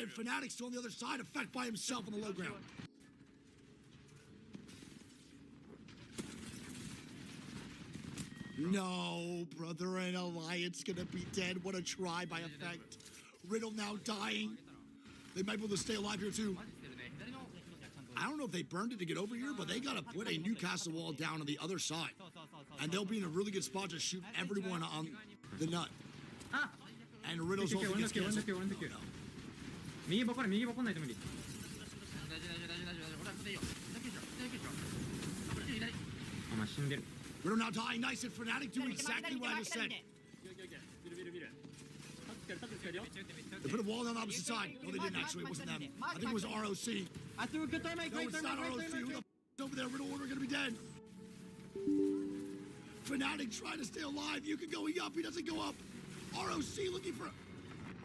man. Fnatic's still on the other side. Effect by himself on the low ground. No, brother and Alliance gonna be dead. What a try by Effect. Riddle now dying. They might be able to stay alive here too. I don't know if they burned it to get over here, but they gotta put a Newcastle wall down on the other side. And they'll be in a really good spot to shoot everyone on the nut. And Riddle's also gets canceled.右ボコないと無理 Riddle now dying. Nice, and Fnatic doing exactly what I just said. They put a wall on the opposite side. No, they didn't actually. It wasn't them. I think it was ROC. I threw a good time. No, it's not ROC. Who the f*** over there? Riddle Order gonna be dead. Fnatic trying to stay alive. You can go up. He doesn't go up. ROC looking for...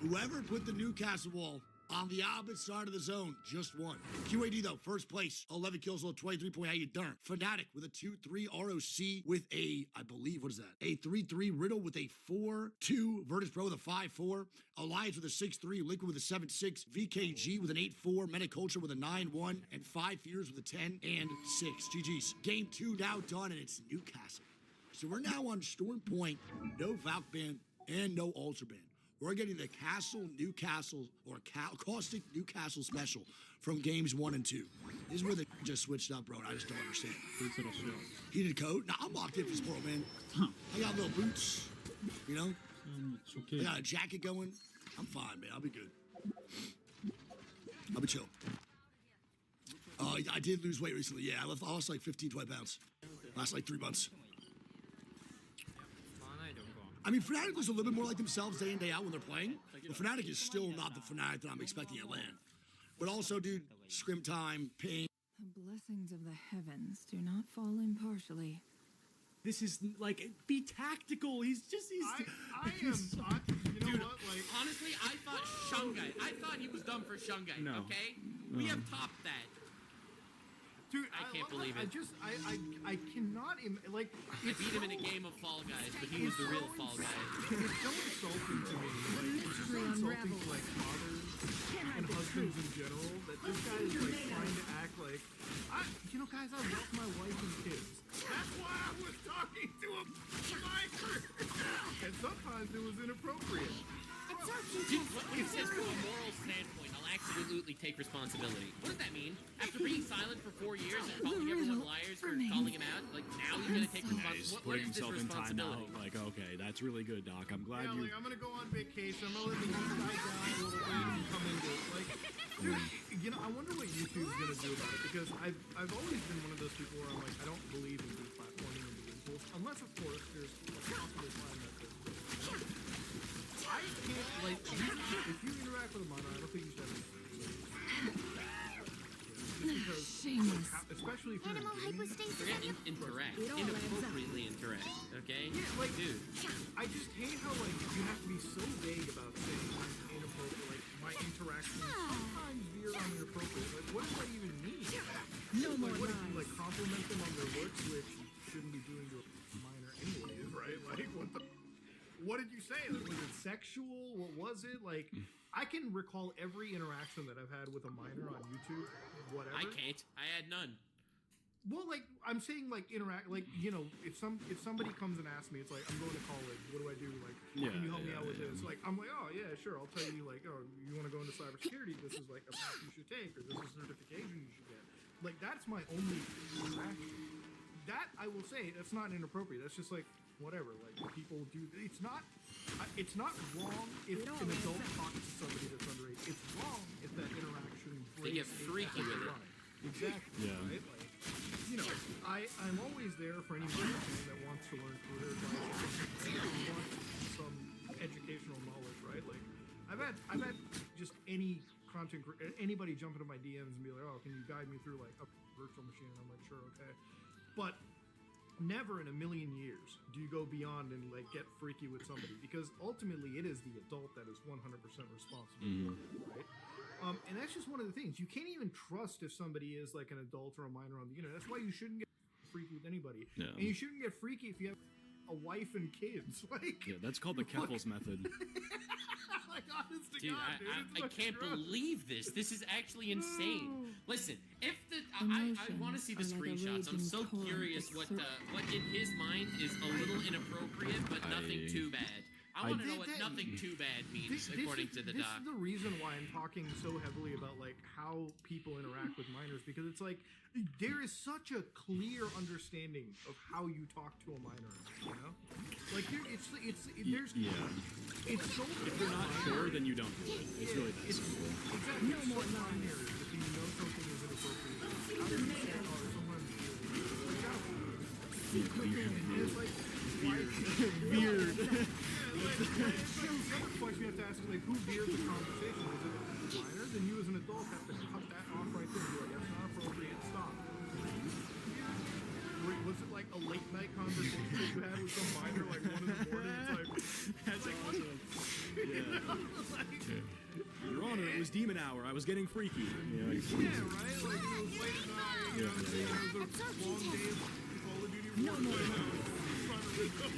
Whoever put the Newcastle wall on the opposite side of the zone just won. QAD though, first place, 11 kills, 23 point. How you darn? Fnatic with a 2-3, ROC with a, I believe, what is that? A 3-3, Riddle with a 4-2, Virtus Pro with a 5-4, Alliance with a 6-3, Liquid with a 7-6, VKG with an 8-4, Metaculture with a 9-1, and 5 Fears with a 10 and 6. GG's. Game 2 now done, and it's Newcastle. So we're now on Storm Point, no Valk ban and no Ultra ban. We're getting the Newcastle, or Caustic Newcastle special from games 1 and 2. This is where they just switched up, bro, and I just don't understand. Heated coat? Nah, I'm locked in for this world, man. I got little boots, you know? I got a jacket going. I'm fine, man. I'll be good. I'll be chill. I did lose weight recently. Yeah, I lost like 15, 20 pounds. Last like 3 months. I mean, Fnatic looks a little bit more like themselves day in, day out when they're playing. But Fnatic is still not the Fnatic that I'm expecting at LAN. But also, dude, scrim time, pain. The blessings of the heavens do not fall impartially. This is like, be tactical. You know what? Like, honestly, I thought Shungite. I thought he was dumb for Shungite. No. Okay, we have topped that. Dude, I can't believe it. I cannot, like... I beat him in a game of Fall Guys, but he was the real Fall Guy. It's so insulting to me. It's just so insulting to, like, fathers and husbands in general, that this guy is, like, trying to act like... You know, guys, I love my wife and kids. That's why I was talking to a biker! And sometimes it was inappropriate. When he says from a moral standpoint, I'll absolutely take responsibility. What does that mean? After being silent for 4 years and calling everyone liars for calling him out, like now he's gonna take responsibility. What is this responsibility? Like, okay, that's really good, Doc. I'm glad you. Like, I'm gonna go on vacation. I'm gonna let the guy down a little bit and come into it. Like, dude, you know, I wonder what YouTube's gonna do about it, because I've always been one of those people where I'm like, I don't believe in deplatforming individuals, unless of course there's a possible time that there's. I can't, like, if you interact with a minor, I don't think you should have because, Shameless. especially if you're Forget interact. Inappropriately interact, okay? Yeah, like, dude. I just hate how, like, you have to be so vague about saying inappropriate, like, my interactions sometimes veer on inappropriate. Like, what does that even mean? No more what if you, like, compliment them on their looks, which you shouldn't be doing to a minor anyways, right? Like, what the... What did you say? Was it sexual? What was it? Like, I can recall every interaction that I've had with a minor on YouTube, whatever. I can't. I had none. Well, like, I'm saying, like, interact, like, you know, if somebody comes and asks me, it's like, I'm going to college, what do I do? Like, can you help me out with this? Like, I'm like, oh, yeah, sure, I'll tell you, like, oh, you want to go into cybersecurity, this is, like, a path you should take, or this is a certification you should get. Like, that's my only interaction. That, I will say, that's not inappropriate. That's just, like, whatever. Like, people do... It's not wrong if an adult talks to somebody that's underage. It's wrong if that interaction... They get freaky with it. Exactly. Yeah. Right? Like, you know, I'm always there for anybody that wants to learn career advice, that wants some educational knowledge, right? Like, I've had just any anybody jump into my DMs and be like, oh, can you guide me through, like, a virtual machine? And I'm like, sure, okay. But never in a million years do you go beyond and, like, get freaky with somebody, because ultimately it is the adult that is 100% responsible, right? And that's just one of the things. You can't even trust if somebody is, like, an adult or a minor on the internet. That's why you shouldn't get freaky with anybody. Yeah. And you shouldn't get freaky if you have a wife and kids. Like, yeah, that's called the Keffels method. Like, honest to Dude, God, dude, it's I fucking can't gross. believe this. This is actually insane. Listen, if the I want to see the Emotions are like a screenshots. I'm raging so torrent curious that what in his mind is a little inappropriate, but nothing too bad. I want to know what nothing too bad means, according to the This doc. is the reason why I'm talking so heavily about like how people interact with minors, because it's like there is such a clear understanding of how you talk to a minor. You know, like there's Yeah. it's so If you're not sure, then you don't do it. It's really that simple. exactly no more minors. If you know something is inappropriate, how do you say, oh, someone and it's like Weird. Another question you have to ask is like, who veered the conversation? Was it the minor? Then you as an adult have to cut that off right there and be like, that's not appropriate, stop. Was it like a late night conversation that you had with some minor like 1 in the morning? It's like, That's awesome. you Yeah. know, like, Your Honor, it was demon hour. I was getting freaky. Yeah, like, yeah, right? Like, it was late at night, you know what I'm saying? It was a long day of Call of Duty Warzone.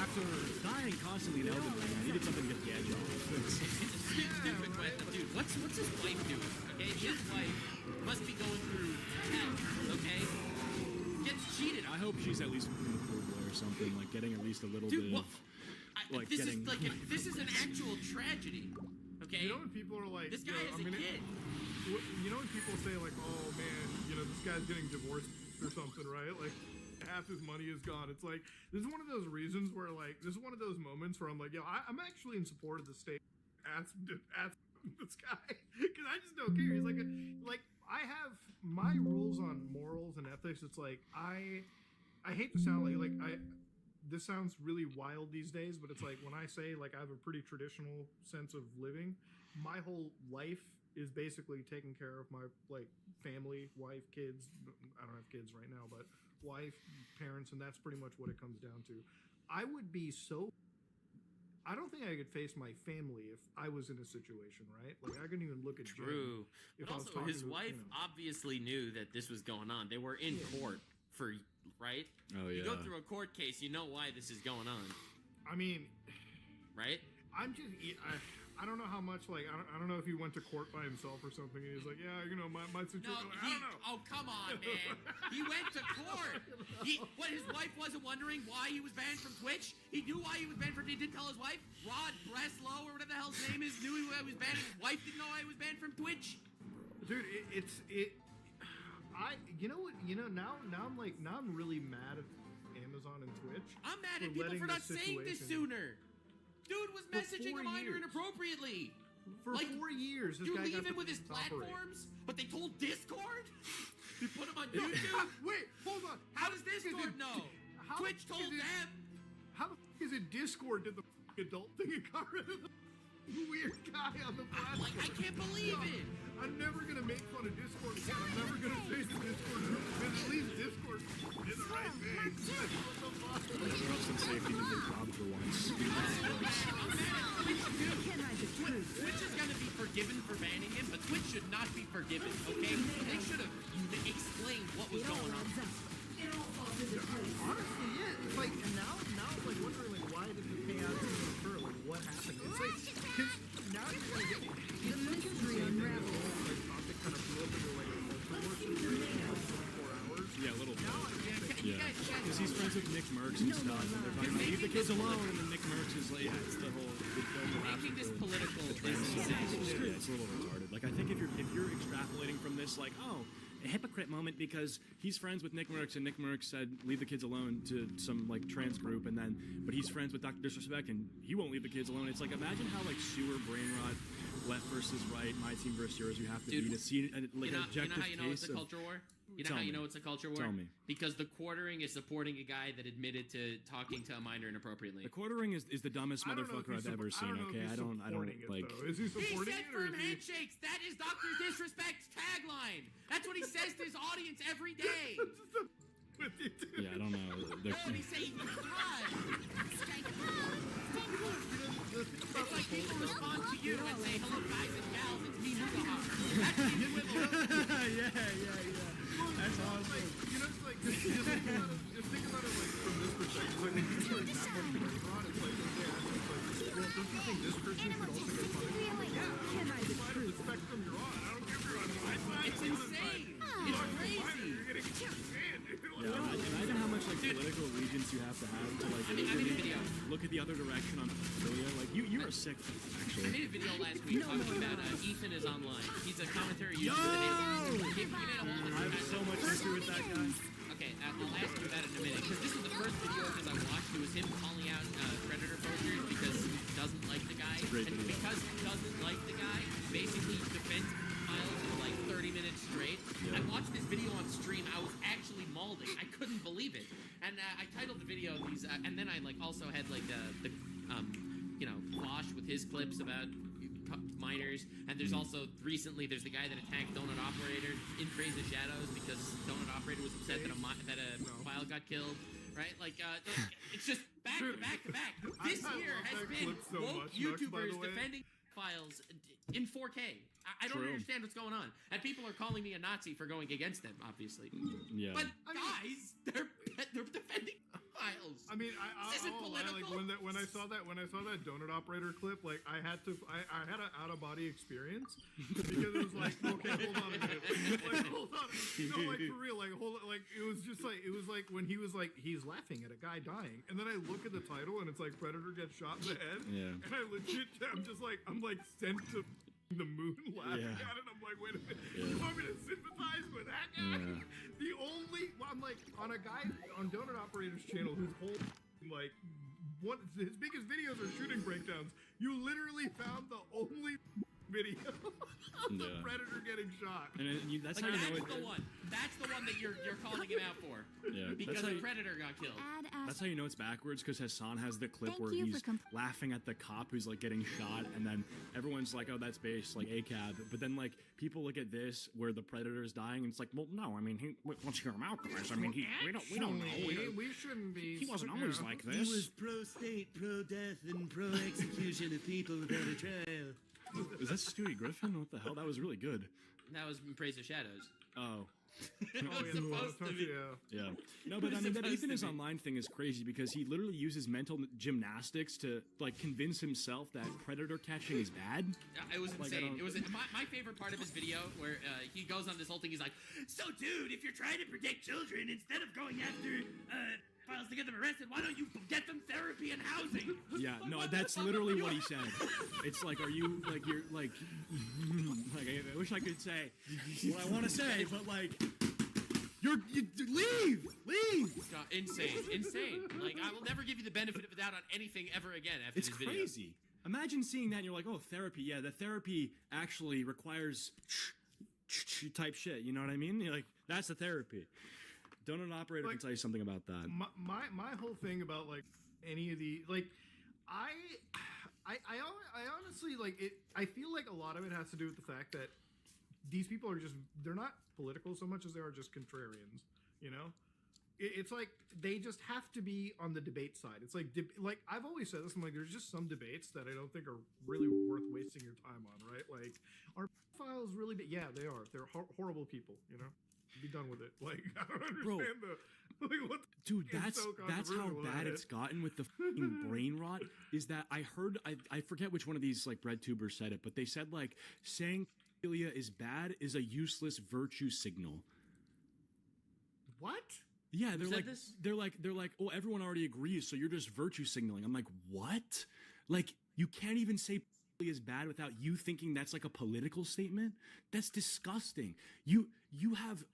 after dying constantly in Elden Ring, I needed something to get the edge off. Stupid question, dude. What's his wife doing? Okay, his wife must be going through hell. Okay, gets cheated I on. hope she's at least in the pool or something, like getting at least a little Dude, bit what? of, like This getting. is like this is an actual tragedy. Okay, You know when people are like, this guy you is know, a kid. You know when people say like, oh man, you know, this guy's getting divorced or something, right? Like half his money is gone. It's like, this is one of those reasons where like, this is one of those moments where I'm like, yo, I'm actually in support of the state. Ask this guy, because I just don't care. He's like I have my rules on morals and ethics. It's like I hate to sound like this sounds really wild these days, but it's like when I say like I have a pretty traditional sense of living, my whole life is basically taking care of my like family, wife, kids. I don't have kids right now, but wife, parents, and that's pretty much what it comes down to. I would be so. I don't think I could face my family if I was in a situation, right? Like I couldn't even look at True, Jen if but I was also talking his to, wife you know. obviously knew that this was going on. They were in court for right. Oh You yeah. go through a court case, you know why this is going on, I mean, right? I'm just. I don't know how much like I don't know if he went to court by himself or something. And he's like, yeah, you know, my No, situation. I don't know. oh come on, man. He went to court. What his wife wasn't wondering why he was banned from Twitch. He knew why he was banned from. He didn't tell his wife. Rod Breslow or whatever the hell his name is knew he was banned. His wife didn't know why he was banned from Twitch. Dude, now I'm really mad at Amazon and Twitch. I'm mad at for people letting for not this saying this situation- sooner. Dude was For messaging 4 a minor years. inappropriately. For Like, 4 years, this You guy leave got him to with his operate. platforms, but they told Discord? You put him on No, YouTube? wait, hold on. How does the fuck is Discord it- know? how Twitch the fuck told is it- them. How the fuck is it Discord did the adult thing and got rid of the weird guy on the platform? Like, I can't believe it. I'm never gonna make fun of Discord again. I'm never gonna say the Discord group, because at least Discord did the right thing. Trust and safety did their job for once. I'm mad at Twitch too. Twitch is gonna be forgiven for banning him, but Twitch should not be forgiven, okay? They should have explained what was going on. Honestly, yeah. It's like, and now I'm like wondering, like, why did the payout even occur? Like, what happened? It's like, because now you're gonna get the mystery unraveled. Like, topic kind of blew up into like a culture war in 24 hours. Yeah, a little bit. You Yeah. guys- Because he's friends with Nick Merckx and stuff, and they're talking about leave the kids alone, and then Nick Merckx is like, yeah, it's the whole. Making this political is Yeah, insane. it's a little retarded. Like I think if you're extrapolating from this, like, oh, a hypocrite moment because he's friends with Nick Merckx and Nick Merckx said leave the kids alone to some like trans group, and then but he's friends with Dr. Disrespect and he won't leave the kids alone. It's like imagine how like sewer brain rot, left versus right, my team versus yours, you have to Dude, be to see like You know, an objective how you know it's case a of. culture war? You know Tell how you me. know it's a culture war? Tell me. Because the quartering is supporting a guy that admitted to talking to a minor inappropriately. The quartering is the dumbest I don't know if motherfucker he's I've ever seen. Okay, I don't supporting it, like. though. Is he He supporting said it or firm is he? handshakes. That is Dr. Disrespect's tagline. That's what he says to his audience every day. With you, dude. Yeah, I don't know. They're- No, and he says he can thrive. The thing It's about like this people whole- respond to you and say, hello guys and gals, it's me, Nugahopper. That's the equivalent. yeah. That's awesome. You know, it's like just think about it like from this perspective. Like, if you're that much brain rot, it's like okay, that's just like don't you think this person should also get punished? Yeah, Can I side of the spectrum you're on. I don't care if you're on my side. It's or the other insane. side. It's You're crazy. You're gonna get sand, dude. Yeah, imagine how much like political allegiance you have to like I made a video. look at the other direction on Australia. Like you're a sick I actually. made a video last week talking about Ethan is online. He's a commentary YouTuber that he made a whole I have so much history with that guy. Okay, I'll ask you about it in a minute, because this is the first video of his I watched. It was him calling out Predator posters because he doesn't like the guy. great And video. because he doesn't like the guy, basically defends Miles for like 30 minutes straight. Yeah. I watched this video on stream. I was actually mauling. I couldn't believe it. And I titled the video these, and then I like also had like the Bosch with his clips about miners, and there's also recently there's the guy that attacked Donut Operator in Praise of Shadows because Donut Operator was upset that a file got killed, right? Like it's just back to back to back. This I year love has that been clip so woke much, Nux, by the YouTubers way. defending files in 4K. I don't True. understand what's going on, and people are calling me a Nazi for going against them, obviously. Yeah. But guys, they're defending files. I mean, This isn't like political. when I saw that Donut Operator clip, like I had an out of body experience because it was like, okay, hold on a minute, like hold on, no, like for real, like hold on, like it was like when he was like he's laughing at a guy dying, and then I look at the title and it's like Predator gets shot in the head, Yeah. and I'm like sent to the moon laughing Yeah. at it. I'm like, wait a minute, you want me to sympathize with that guy? Yeah. The only, I'm like, on a guy on Donut Operator's channel whose whole, like, what his biggest videos are shooting breakdowns. You literally found the only video of the Yeah. Predator getting shot. And that's Like, how you know that's it. the one. That's the one that you're calling him out for. Yeah, Because that's how the you- Predator got killed. That's how you know it's backwards, because Hassan has the clip Thank where you for he's laughing at the cop who's like getting shot, and then everyone's like, "Oh, that's base, like ACAB." But then like people look at this where the Predator is dying, and it's like, "Well, no, I mean, let's hear him out, guys. I mean, we don't know. We shouldn't be. He wasn't always like He this." was pro-state, pro-death, and pro-execution of people without a trial. Is that Stewie Griffin? What the hell? That was really good. That was in Praise of Shadows. Oh. It was supposed to be. Yeah. No, but I mean, that supposed Ethan to is be. online thing is crazy because he literally uses mental gymnastics to like convince himself that predator catching is bad. It was Like, I insane. don't- It was my favorite part of his video where he goes on this whole thing. He's like, "So, dude, if you're trying to protect children, instead of going after files to get them arrested, why don't you get them therapy and housing?" Yeah, Like, no, what the that's fuck literally are what you- he said. It's like, are you like you're like I wish I could say what I want to say, but like you leave. God, insane. Like, I will never give you the benefit of the doubt on anything ever again after It's this video. crazy. Imagine seeing that and you're like, oh, therapy. Yeah, the therapy actually requires type shit. You know what I mean? You're like, that's the therapy. Donut Operator can tell you something about that. My whole thing about like any of the like I honestly like it. I feel like a lot of it has to do with the fact that these people are they're not political so much as they are just contrarians. You know, it's like they just have to be on the debate side. It's like like I've always said this. I'm like, there's just some debates that I don't think are really worth wasting your time on. Right? Like, are files really? Yeah, they are. They're horrible people. You know. Be done with it. Like, I don't understand Bro. what the Dude, is that's so that's how controversial about bad it. it's gotten with the fucking brain rot. Is that I heard I forget which one of these like bread tubers said it, but they said like saying pedophilia is bad is a useless virtue signal. What? Yeah, said this? they're like, oh, everyone already agrees, so you're just virtue signaling. I'm like, what? Like, you can't even say pedophilia is bad without you thinking that's like a political statement? That's disgusting. You have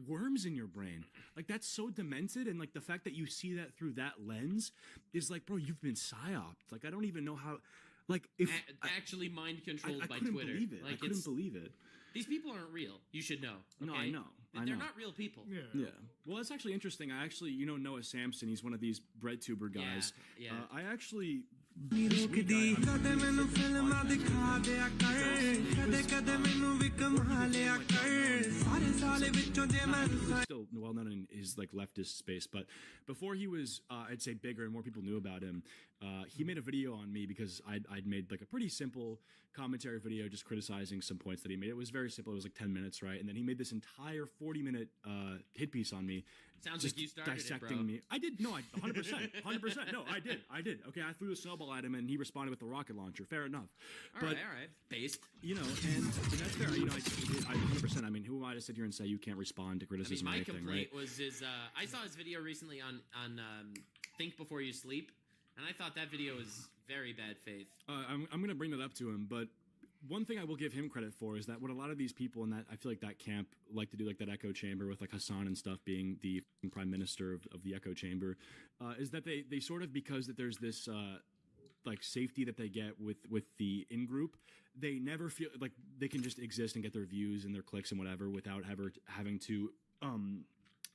worms in your brain. Like, that's so demented, and like the fact that you see that through that lens is like, bro, you've been psyoped. Like, I don't even know how. Like, if Actually mind controlled I by couldn't Twitter. believe it. Like, I couldn't believe it. These people aren't real. You should know. No, okay? I know. They're not real people. Yeah. Yeah. Well, that's actually interesting. I actually, Noah Sampson. He's one of these bread tuber guys. Yeah. I actually. ਰੋਕਦੀ ਕਦੇ ਮੈਨੂੰ ਫਿਲਮਾਂ ਦਿਖਾ ਦਿਆ ਕਰ ਕਦੇ ਕਦੇ ਮੈਨੂੰ ਵੀ ਕਮਾ ਲਿਆ ਕਰ ਸਾਰੇ ਸਾਲ ਵਿੱਚੋਂ ਜੇ ਮੈਂ Still well known in his like leftist space, but before he was, I'd say bigger and more people knew about him. He made a video on me because I'd made like a pretty simple commentary video just criticizing some points that he made. It was very simple. It was like 10 minutes, right? And then he made this entire 40-minute hit piece on me. Sounds just like you started dissecting it, bro. me. I did. No, 100%. No, I did. Okay, I threw a snowball at him and he responded with a rocket launcher. Fair enough. All right. Based. You know, and that's fair. You know, I 100%. I mean, who am I to sit here and say you can't respond to criticism I mean, or my anything, complaint right? was his. I saw his video recently on Think Before You Sleep, and I thought that video was very bad faith. I'm going to bring that up to him, but one thing I will give him credit for is that what a lot of these people in that, I feel like that camp like to do, like that echo chamber with like Hassan and stuff being the prime minister of the echo chamber, is that they sort of, because that there's this like safety that they get with the in-group, they never feel like they can just exist and get their views and their clicks and whatever without ever having to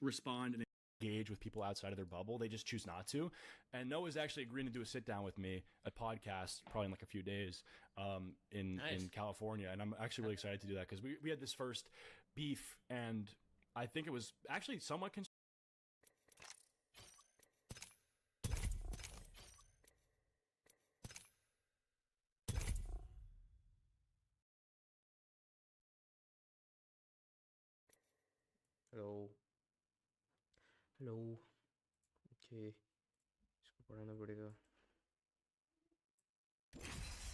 respond and engage with people outside of their bubble. They just choose not to. And Noah's actually agreeing to do a sit down with me, a podcast, probably in like a few days, in California. And I'm actually really excited to do that because we had this first beef, and I think it was actually somewhat Hello. Hello. Okay. इसको पढ़ाना पड़ेगा.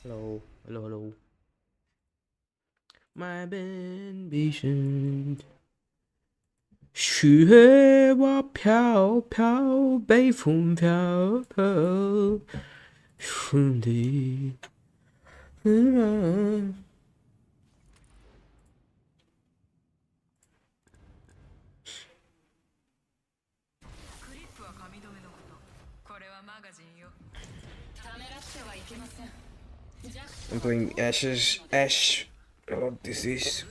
Hello. Hello. My ambition. 雪花飘飘，北风飘飘，兄弟。I'm playing Ash. What is this?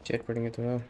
Jetpadding itu lah.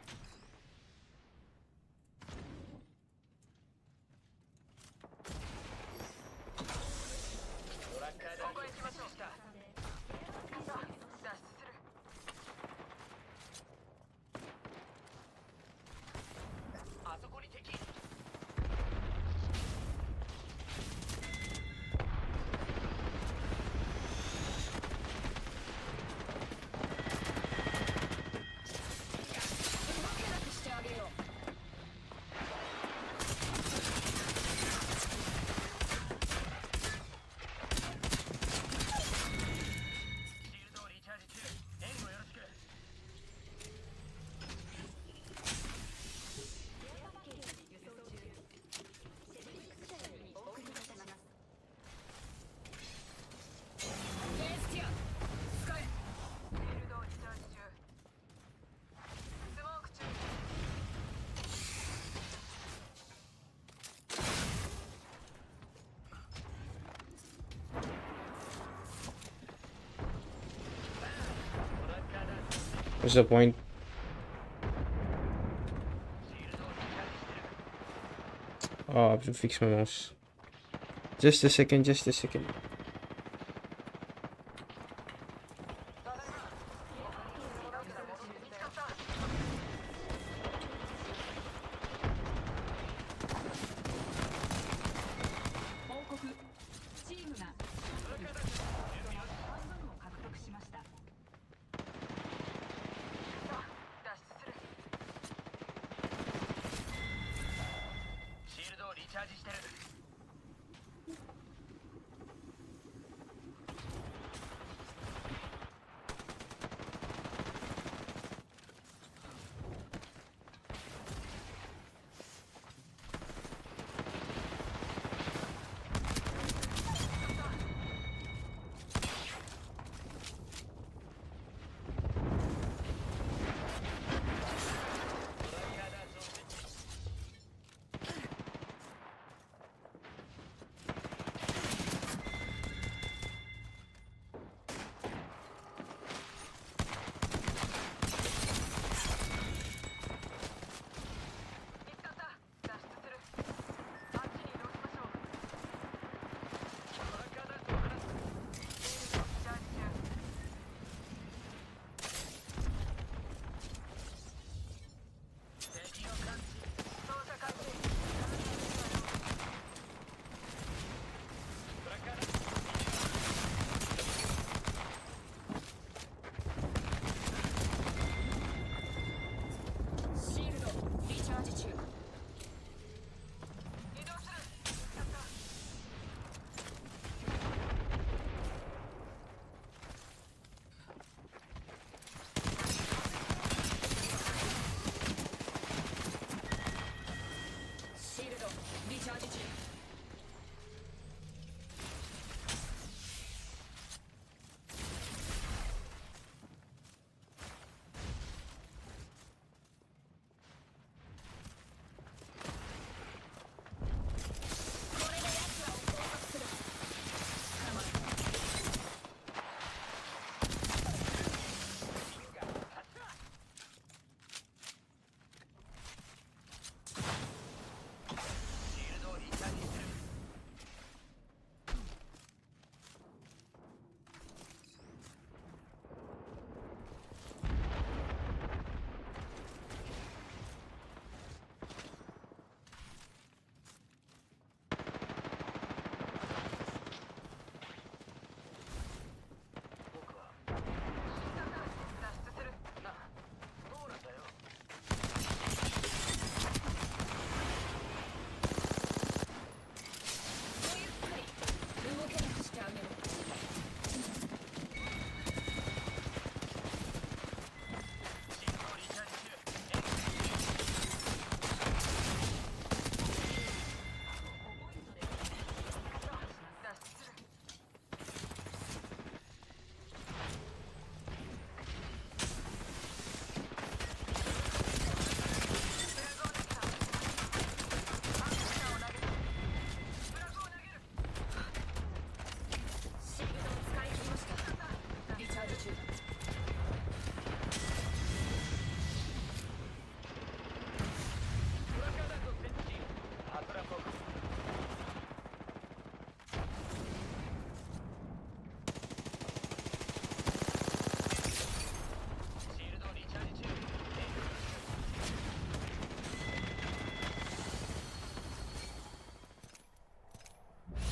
What's the point? Oh, I have to fix my mouse. Just a second, just a second.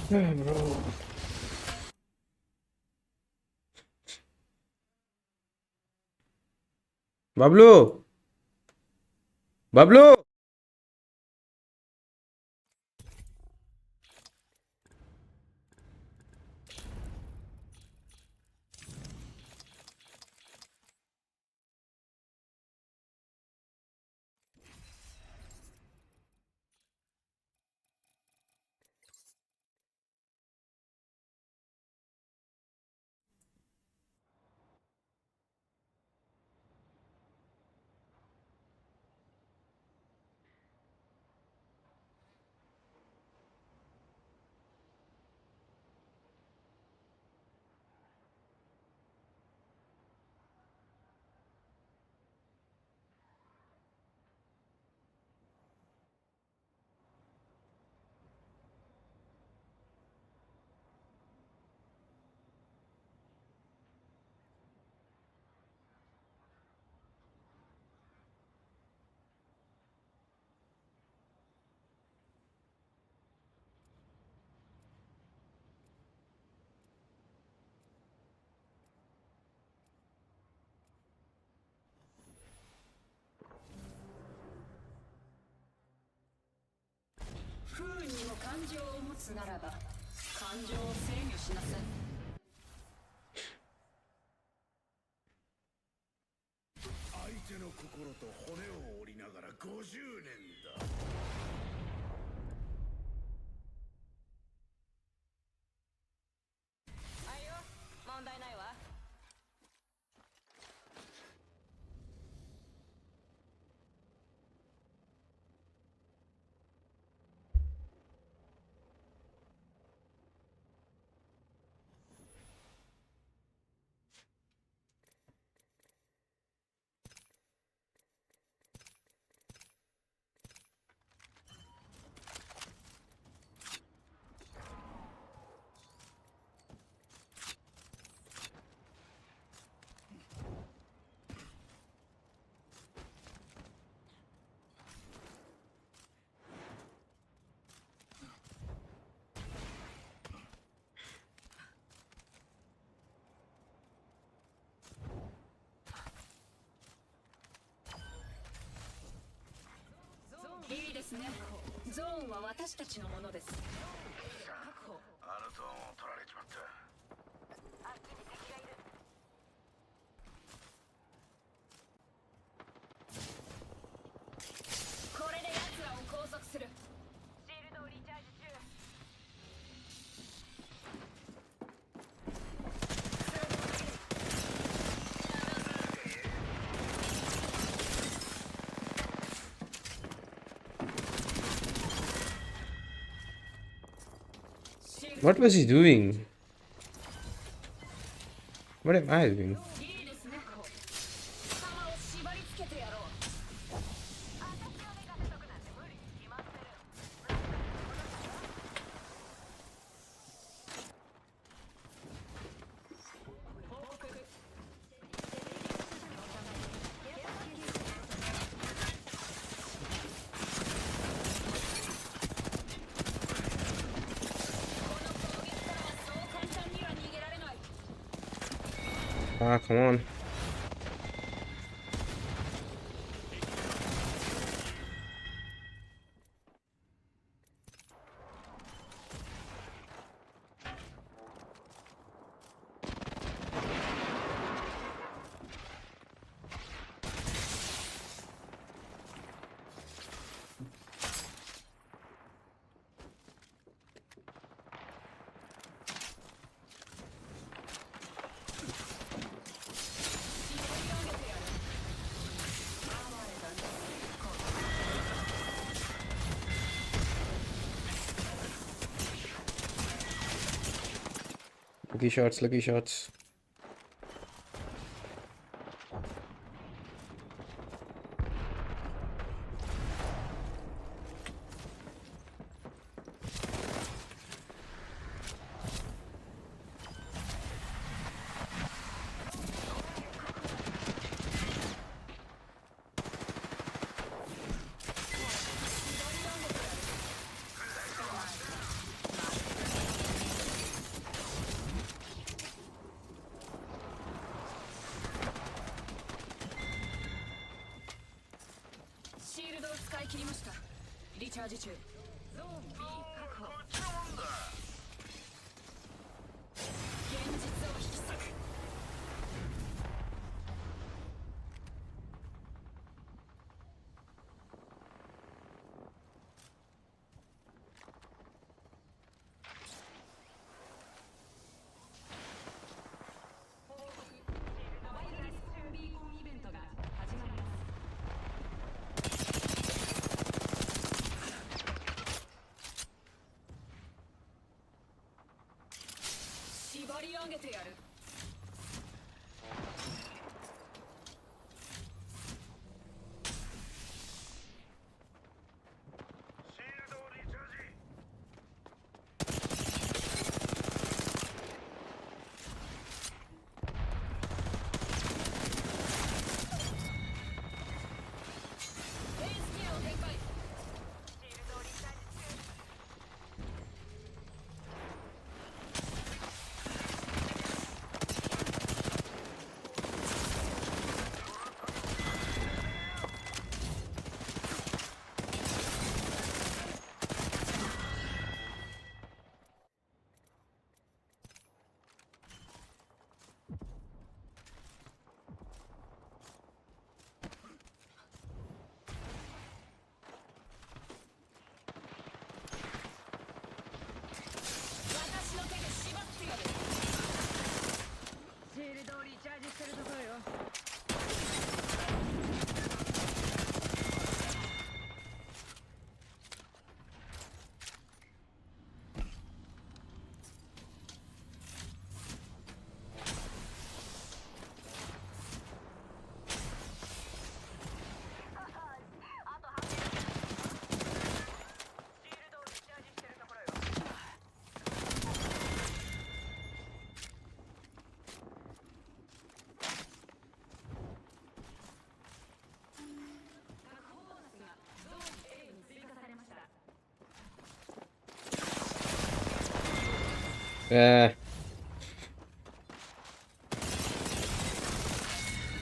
Bro. Bablu! Bablu! What was he doing? What am I doing? Ah, come on. Lucky shots, lucky shots. 使い切りました。リチャージ中。ゾーン B 確保。現実を引き裂く。縛り上げてやる。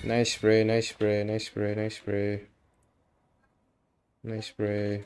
Nice spray, nice spray, nice spray, nice spray. Nice spray.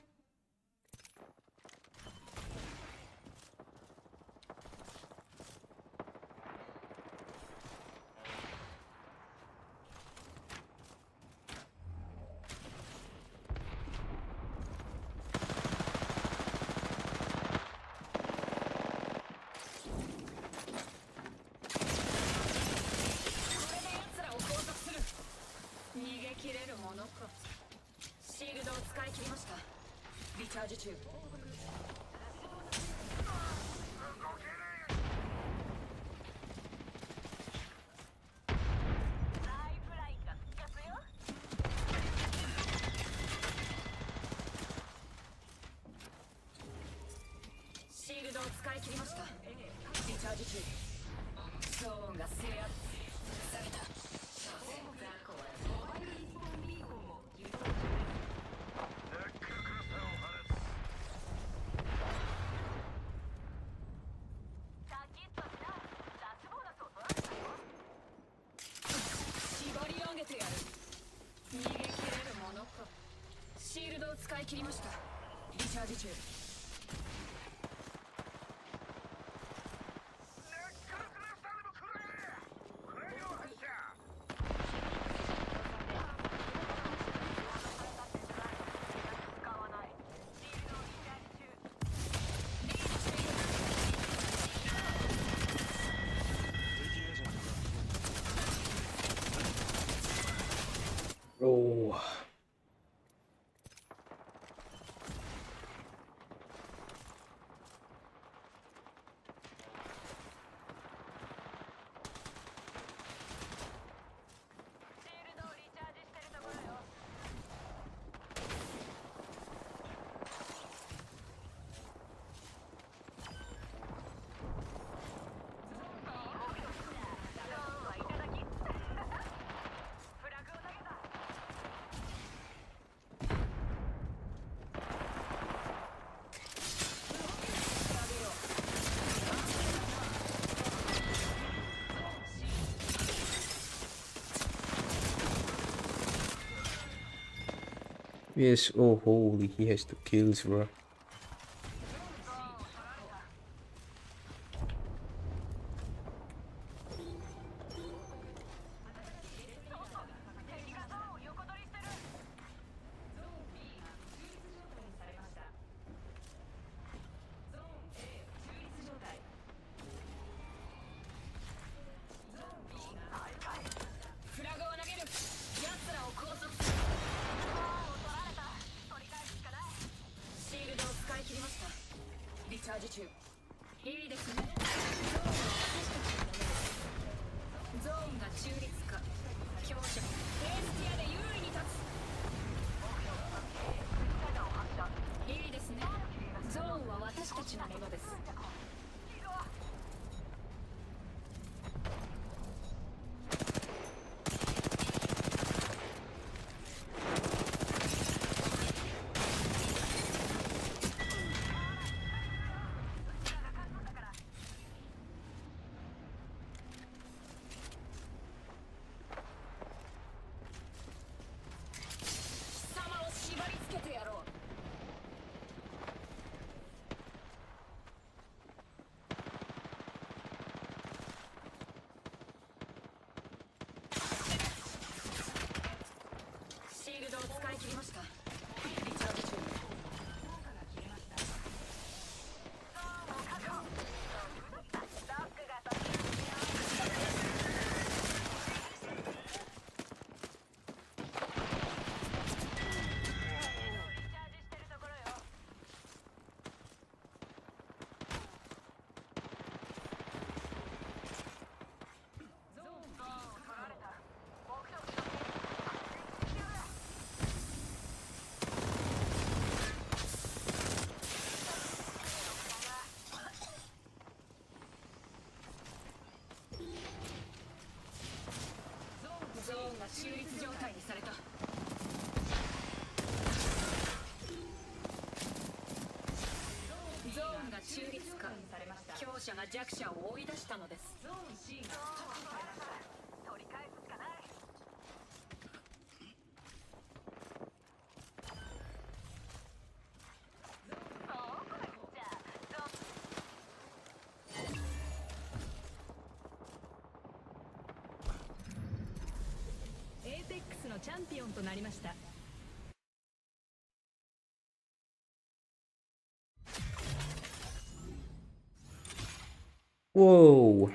Yes, oh holy, he has 2 kills, bro. Whoa.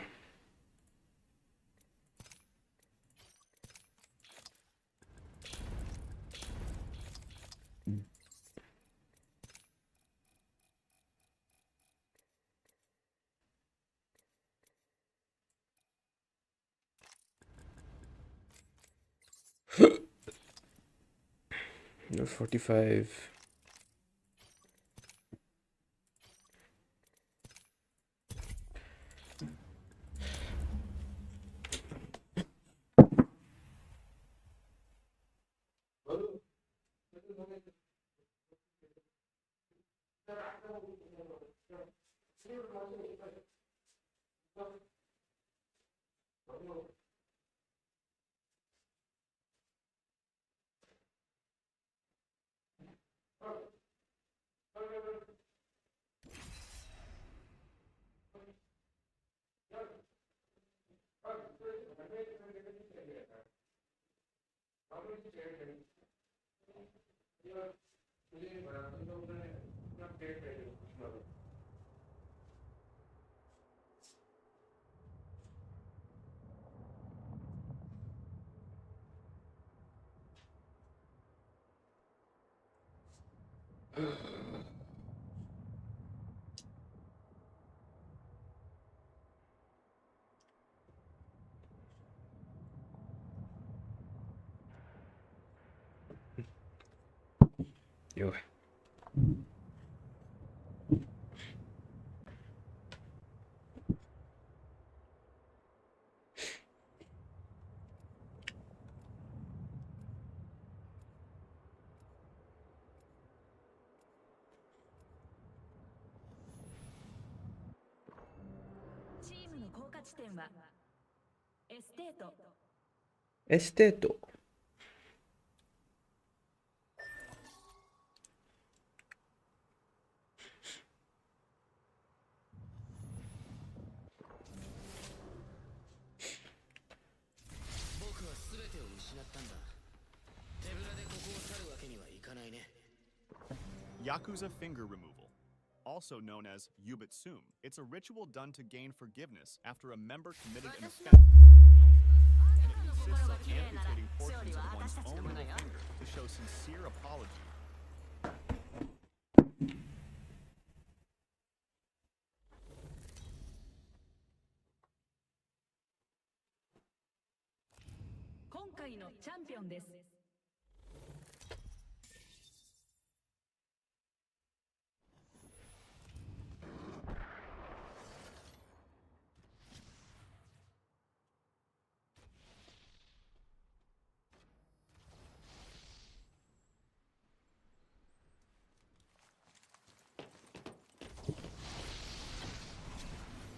No 45. Yo. Esteto. Yakuza finger removal, also known as yubitsum. It's a ritual done to gain forgiveness after a member committed an offense. And it consists of amputating portions of one's own middle finger to show sincere apology.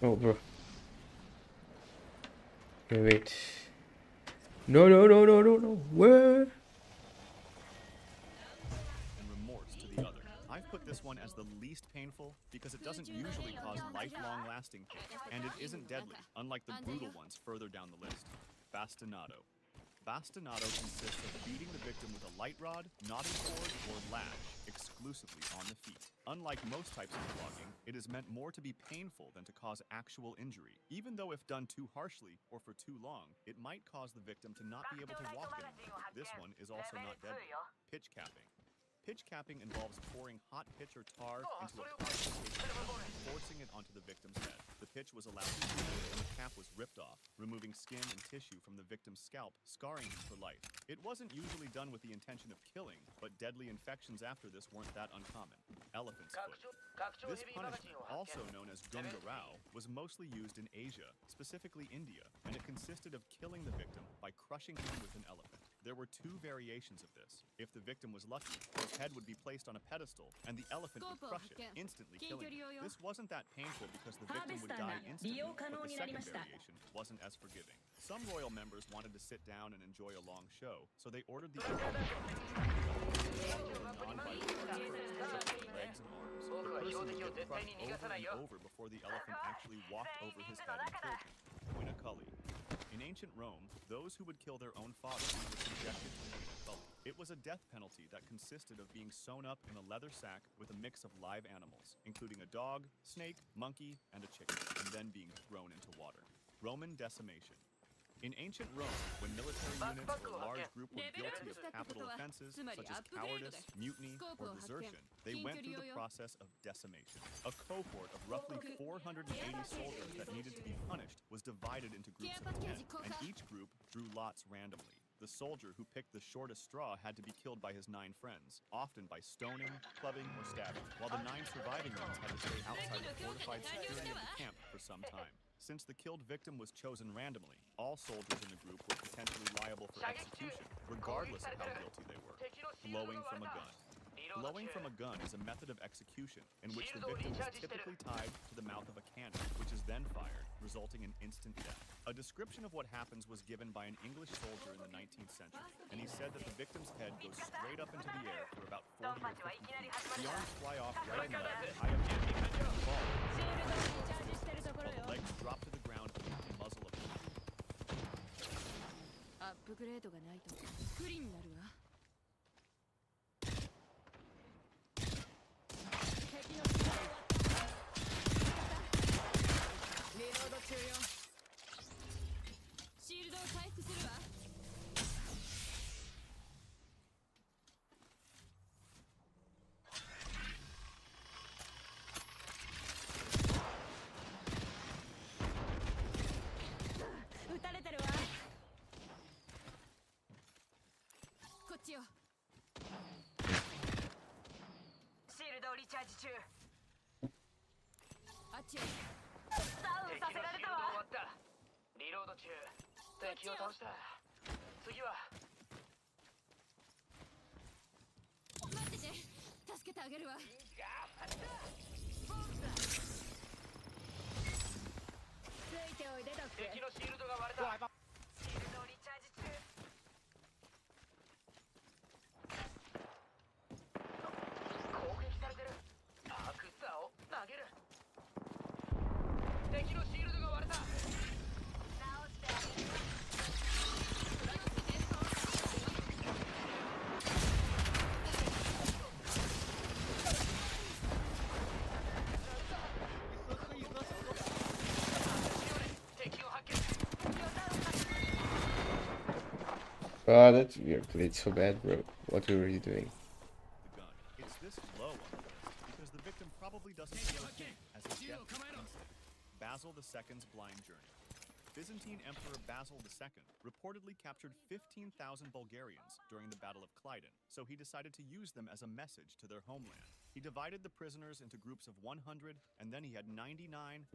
Oh, bro. Okay, wait. No, no, no, no, no, no. Where? And remorse to the other. I've put this one as the least painful because it doesn't usually cause lifelong lasting pain, and it isn't deadly, unlike the brutal ones further down the list. Bastinado. Bastinado consists of beating the victim with a light rod, knotting cord, or lash, exclusively on the feet. Unlike most types of flogging, it is meant more to be painful than to cause actual injury. Even though if done too harshly or for too long, it might cause the victim to not be able to walk anymore. This one is also not deadly. Pitch capping. Pitch capping involves pouring hot pitch or tar into a pot and forcing it onto the victim's head. The pitch was allowed to cool and the cap was ripped off, removing skin and tissue from the victim's scalp, scarring him for life. It wasn't usually done with the intention of killing, but deadly infections after this weren't that uncommon. Elephant's foot. This punishment, also known as gunga rao, was mostly used in Asia, specifically India, and it consisted of killing the victim by crushing him with an elephant. There were two variations of this. If the victim was lucky, his head would be placed on a pedestal, and the elephant would crush it, instantly killing him. This wasn't that painful because the victim would die instantly, but the second variation wasn't as forgiving. Some royal members wanted to sit down and enjoy a long show, so they ordered the elephant legs and arms. The person would get crushed over and over before the elephant actually walked over his head and killed him. Koina Cully. In ancient Rome, those who would kill their own father were subjected to koina cully. It was a death penalty that consisted of being sewn up in a leather sack with a mix of live animals, including a dog, snake, monkey, and a chicken, and then being thrown into water. Roman decimation. In ancient Rome, when military units or a large group were guilty of capital offenses such as cowardice, mutiny, or desertion, they went through the process of decimation. A cohort of roughly 480 soldiers that needed to be punished was divided into groups of 10, and each group drew lots randomly. The soldier who picked the shortest straw had to be killed by his 9 friends, often by stoning, clubbing, or stabbing, while the 9 surviving ones had to stay outside the fortified security of the camp for some time. Since the killed victim was chosen randomly, all soldiers in the group were potentially liable for execution, regardless of how guilty they were. Blowing from a gun. Blowing from a gun is a method of execution in which the victim is typically tied to the mouth of a cannon, which is then fired, resulting in instant death. A description of what happens was given by an English soldier in the 19th century, and he said that the victim's head goes straight up into the air for about 40 or 50 feet. The arms fly off right in the high up and fall. While the legs drop to the ground with the muzzle of the gun. アップグレードがないと不利になるわ。敵のリロード中よ。シールドを回復するわ。撃たれてるわ。こっちよ。シールドをリチャージ中。あっちよ。ダウンさせられたわ。リロード中。敵を倒した。次は。待ってて。助けてあげるわ。ついておいでドック。敵のシールドが割れた。シールドをリチャージ中。攻撃されてる。アークスターを投げる。敵のシールドが割れた。直してあげる。Oh, that you played so bad, bro. What were you doing? The gun. It's this low on the list because the victim probably doesn't feel a thing as his death is instant. Basil II's blind journey. Byzantine Emperor Basil II reportedly captured 15,000 Bulgarians during the Battle of Kleiden, so he decided to use them as a message to their homeland. He divided the prisoners into groups of 100, and then he had 99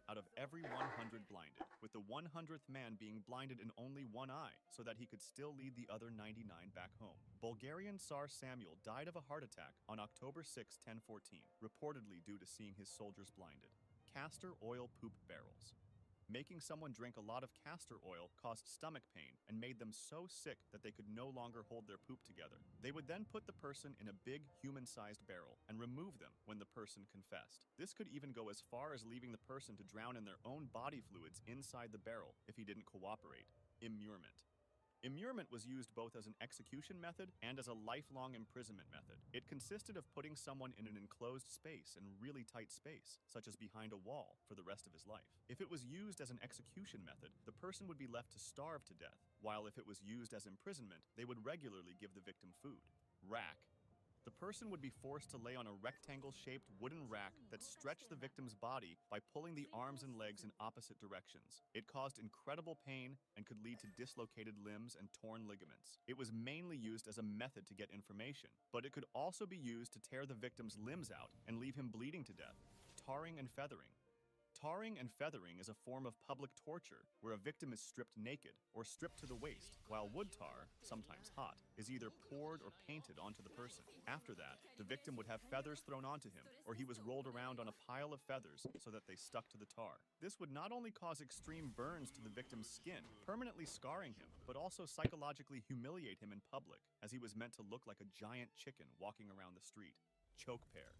out of every 100 blinded, with the 100th man being blinded in only one eye, so that he could still lead the other 99 back home. Bulgarian Tsar Samuel died of a heart attack on October 6, 1014, reportedly due to seeing his soldiers blinded. Castor oil poop barrels. Making someone drink a lot of castor oil caused stomach pain and made them so sick that they could no longer hold their poop together. They would then put the person in a big human-sized barrel and remove them when the person confessed. This could even go as far as leaving the person to drown in their own body fluids inside the barrel if he didn't cooperate. Immurement. Immurement was used both as an execution method and as a lifelong imprisonment method. It consisted of putting someone in an enclosed space and really tight space, such as behind a wall, for the rest of his life. If it was used as an execution method, the person would be left to starve to death, while if it was used as imprisonment, they would regularly give the victim food. Rack. The person would be forced to lay on a rectangle-shaped wooden rack that stretched the victim's body by pulling the arms and legs in opposite directions. It caused incredible pain and could lead to dislocated limbs and torn ligaments. It was mainly used as a method to get information, but it could also be used to tear the victim's limbs out and leave him bleeding to death. Tarring and feathering. Tarring and feathering is a form of public torture where a victim is stripped naked or stripped to the waist, while wood tar, sometimes hot, is either poured or painted onto the person. After that, the victim would have feathers thrown onto him, or he was rolled around on a pile of feathers so that they stuck to the tar. This would not only cause extreme burns to the victim's skin, permanently scarring him, but also psychologically humiliate him in public, as he was meant to look like a giant chicken walking around the street. Choke pear.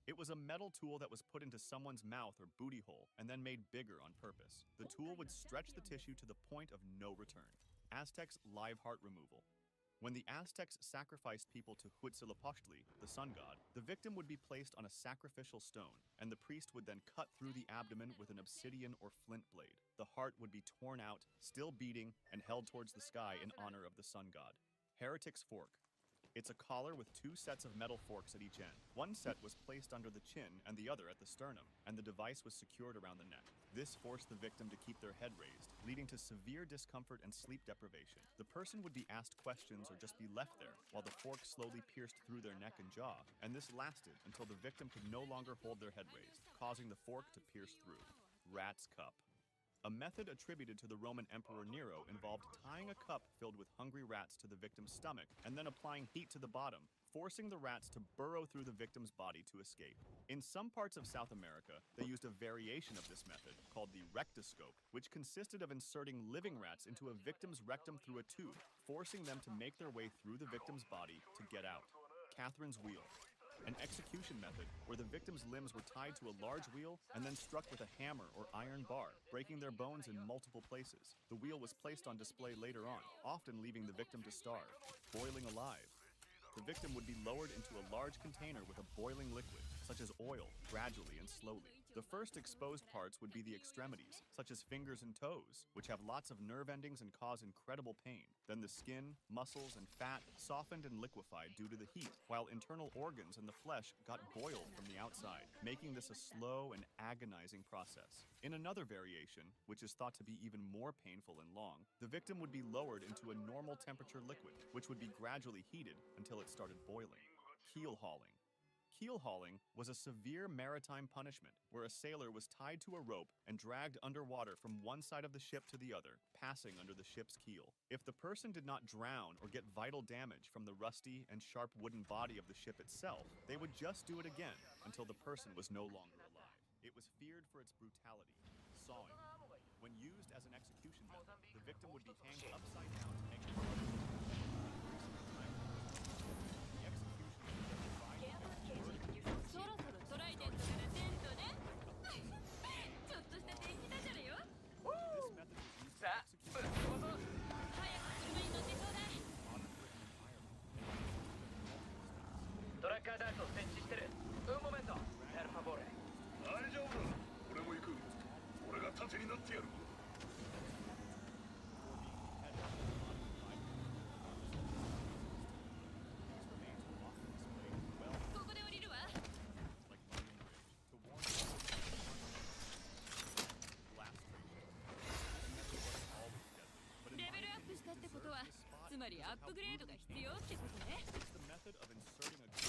It was a metal tool that was put into someone's mouth or booty hole and then made bigger on purpose. The tool would stretch the tissue to the point of no return. Aztecs' live heart removal. When the Aztecs sacrificed people to Huitzilopochtli, the sun god, the victim would be placed on a sacrificial stone, and the priest would then cut through the abdomen with an obsidian or flint blade. The heart would be torn out, still beating, and held towards the sky in honor of the sun god. Heretic's fork. It's a collar with two sets of metal forks at each end. One set was placed under the chin and the other at the sternum, and the device was secured around the neck. This forced the victim to keep their head raised, leading to severe discomfort and sleep deprivation. The person would be asked questions or just be left there, while the fork slowly pierced through their neck and jaw, and this lasted until the victim could no longer hold their head raised, causing the fork to pierce through. Rat's cup. A method attributed to the Roman Emperor Nero involved tying a cup filled with hungry rats to the victim's stomach and then applying heat to the bottom, forcing the rats to burrow through the victim's body to escape. In some parts of South America, they used a variation of this method called the rectoscope, which consisted of inserting living rats into a victim's rectum through a tube, forcing them to make their way through the victim's body to get out. Catherine's wheel. An execution method where the victim's limbs were tied to a large wheel and then struck with a hammer or iron bar, breaking their bones in multiple places. The wheel was placed on display later on, often leaving the victim to starve. Boiling alive. The victim would be lowered into a large container with a boiling liquid, such as oil, gradually and slowly. The first exposed parts would be the extremities, such as fingers and toes, which have lots of nerve endings and cause incredible pain. Then the skin, muscles, and fat softened and liquefied due to the heat, while internal organs and the flesh got boiled from the outside, making this a slow and agonizing process. In another variation, which is thought to be even more painful and long, the victim would be lowered into a normal temperature liquid, which would be gradually heated until it started boiling. Keel hauling. Keel hauling was a severe maritime punishment where a sailor was tied to a rope and dragged underwater from one side of the ship to the other, passing under the ship's keel. If the person did not drown or get vital damage from the rusty and sharp wooden body of the ship itself, they would just do it again until the person was no longer alive. It was feared for its brutality. Sawing. When used as an execution method, the victim would be hanged upside down to make the how brutally painful. It's the method of inserting a gun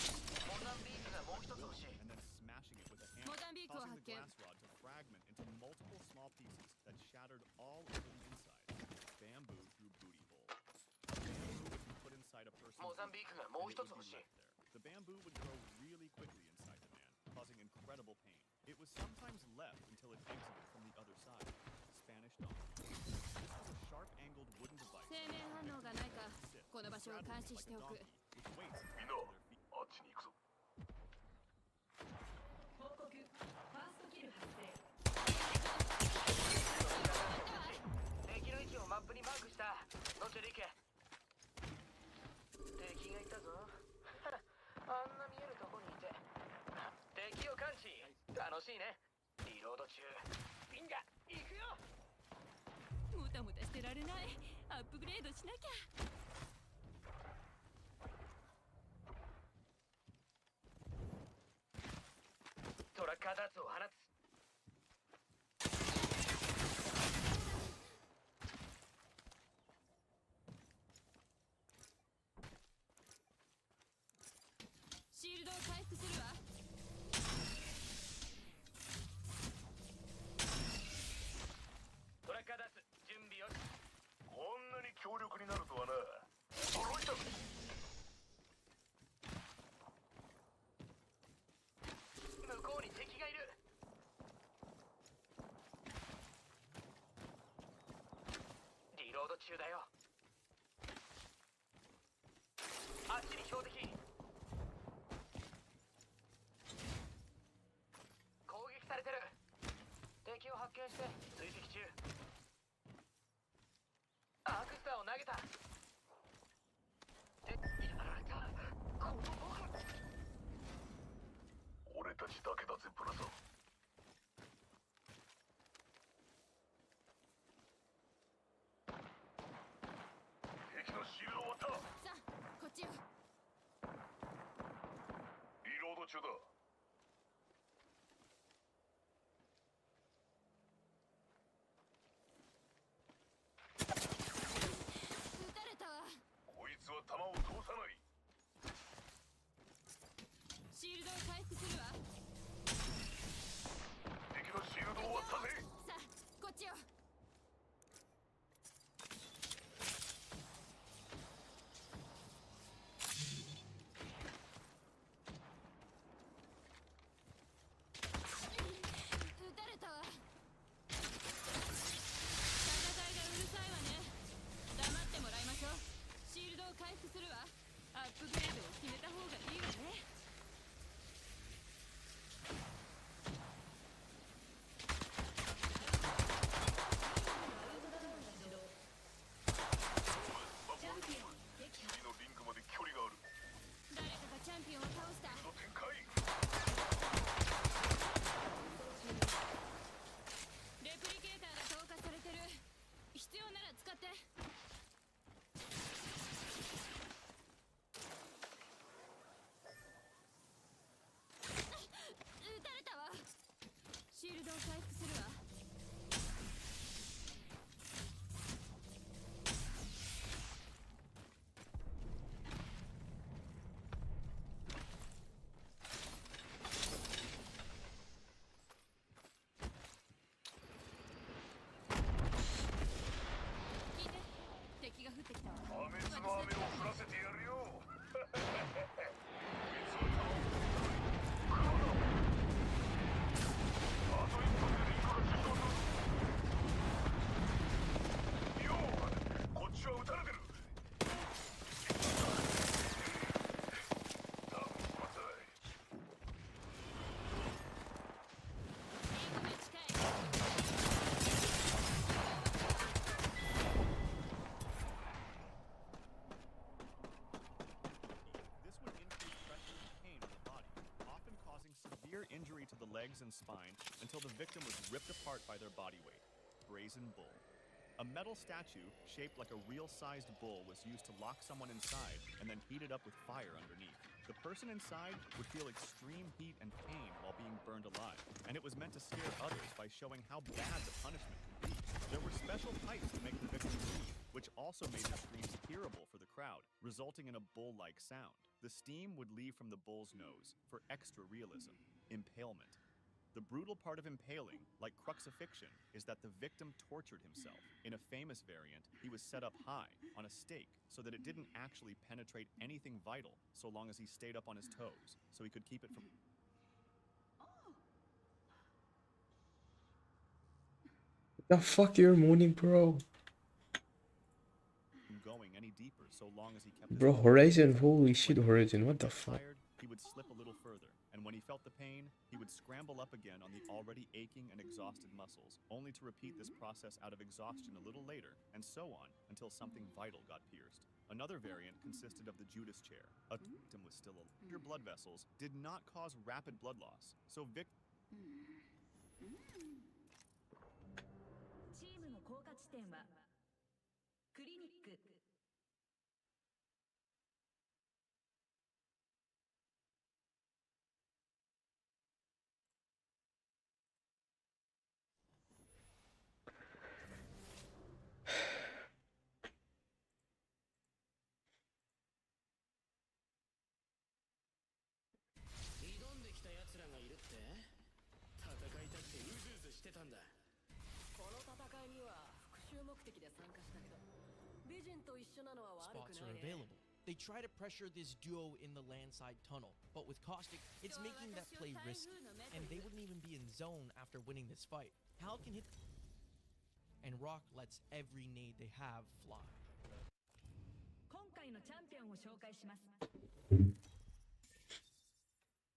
モザンビークがもう一つ欲しい and then smashing it with a hammer, モザンビークを causing 発 the 見 glass rod to fragment into multiple small pieces that shattered all over the inside. Bamboo through booty hole. A bamboo would be put inside a person's モザンビークが booty, もう and it 一つ would 欲 be しい left there. The bamboo would grow really quickly inside the man, causing incredible pain. It was sometimes left until it exited from the other side. Spanish donkey. This was a sharp-angled wooden device. 生命反応がないかこの場所を監視しておく With weights みんな attached to their feet. あっちに行くぞ報告ファーストキル発生敵の位置をマップにマークしたどっちで行け敵がいたぞあんな見えるとこにいて敵を感知楽しいねリロード中ビンガ行くよもたもたしてられないアップグレードしなきゃトラッカーダーツを放つシールドを回復するわトラッカーダーツ準備よしこんなに強力になるとはな驚いた向こうに敵がいるリロード中だよあっちに標的攻撃されてる敵を発見して追跡中アークスターを投げたやられたこの僕俺たちだけだぜブラザー敵のシールド終わったさあこっちよリロード中だ撃たれたわこいつは弾を通さないシールドを回復するわ敵のシールド終わったぜさあこっちよ撃たれたわ戦いがうるさいわね黙ってもらいましょうシールドを回復するわアップグレードを決めた方がいいわねチャンピオン撃破次のリンクまで距離がある誰かがチャンピオンを倒したの展開レプリケーターが投下されてる必要なら使って撃たれたわシールドを回復するわ聞いて敵が降ってきたわ破滅の雨を降らせてやるよこいつは弾をあと一発でリンクが出動するようこっちは撃たれてるダメまたいリングに近い This would increase pressure and pain on the body, often causing severe injury to the legs and spine until the victim was ripped apart by their body weight. Brazen Bull. A metal statue shaped like a real-sized bull was used to lock someone inside and then heat it up with fire underneath. The person inside would feel extreme heat and pain while being burned alive, and it was meant to scare others by showing how bad the punishment could be. There were special pipes to make the victim breathe, which also made the screams hearable for the crowd, resulting in a bull-like sound. The steam would leave from the bull's nose for extra realism. Impalement. The brutal part of impaling, like crucifixion, is that the victim tortured himself. In a famous variant, he was set up high, on a stake, so that it didn't actually penetrate anything vital so long as he stayed up on his toes, so he could keep it from... The fuck you're moaning, bro? going any deeper so long as he kept his Bro, toes. Horizon, holy shit, When Horizon, what the he got fuck? tired, he would slip a little further, and when he felt the pain, he would scramble up again on the already aching and exhausted muscles, only to repeat this process out of exhaustion a little later, and so on, until something vital got pierced. Another variant consisted of the Judas chair. A victim was still alive. Your blood vessels did not cause rapid blood loss, so victims チームの効果地点はクリニック。挑んできた奴らがいるって戦いたくてうずうずしてたんだ。この戦いには復讐目的で参加したけど美人と一緒なのは悪く Spots な are いね。 available. They try to pressure this duo in the landside tunnel, but with Caustic, it's making that play risky, and they wouldn't even be in zone after winning this fight. Hal can hit, and Rock lets every nade they have fly. 今回のチャンピオンを紹介します。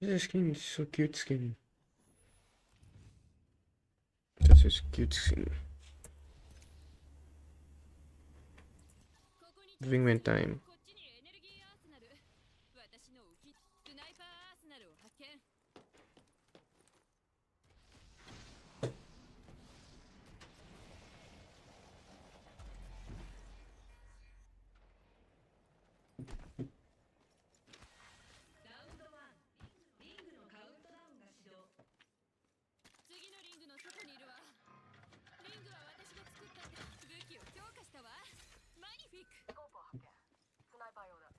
This skin is so cute skin. That's just cute skin. Wingman time. こっちにエネルギーアーセナル。私の浮きスナイパーアーセナルを発見。 ラウンド1、リングのカウントダウンが始動。次のリングの外にいるわ。リングは私が作ったって武器を強化したわ。マニフィック。スコープを発見。スナイパー用だ。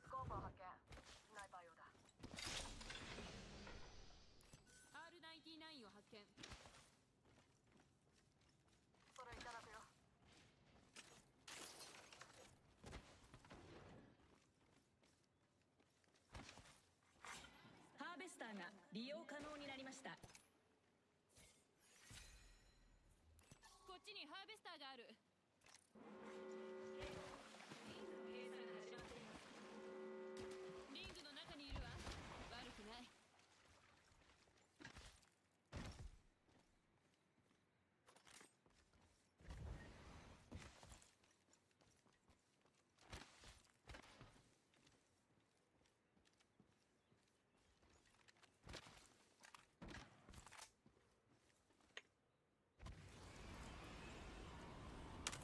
スコープを発見。スナイパー用だ。 R99 を発見。 それいただくよ。 ハーベスターが利用可能になりました。こっちにハーベスターがある。リングの中にいるわ。悪くない。 ス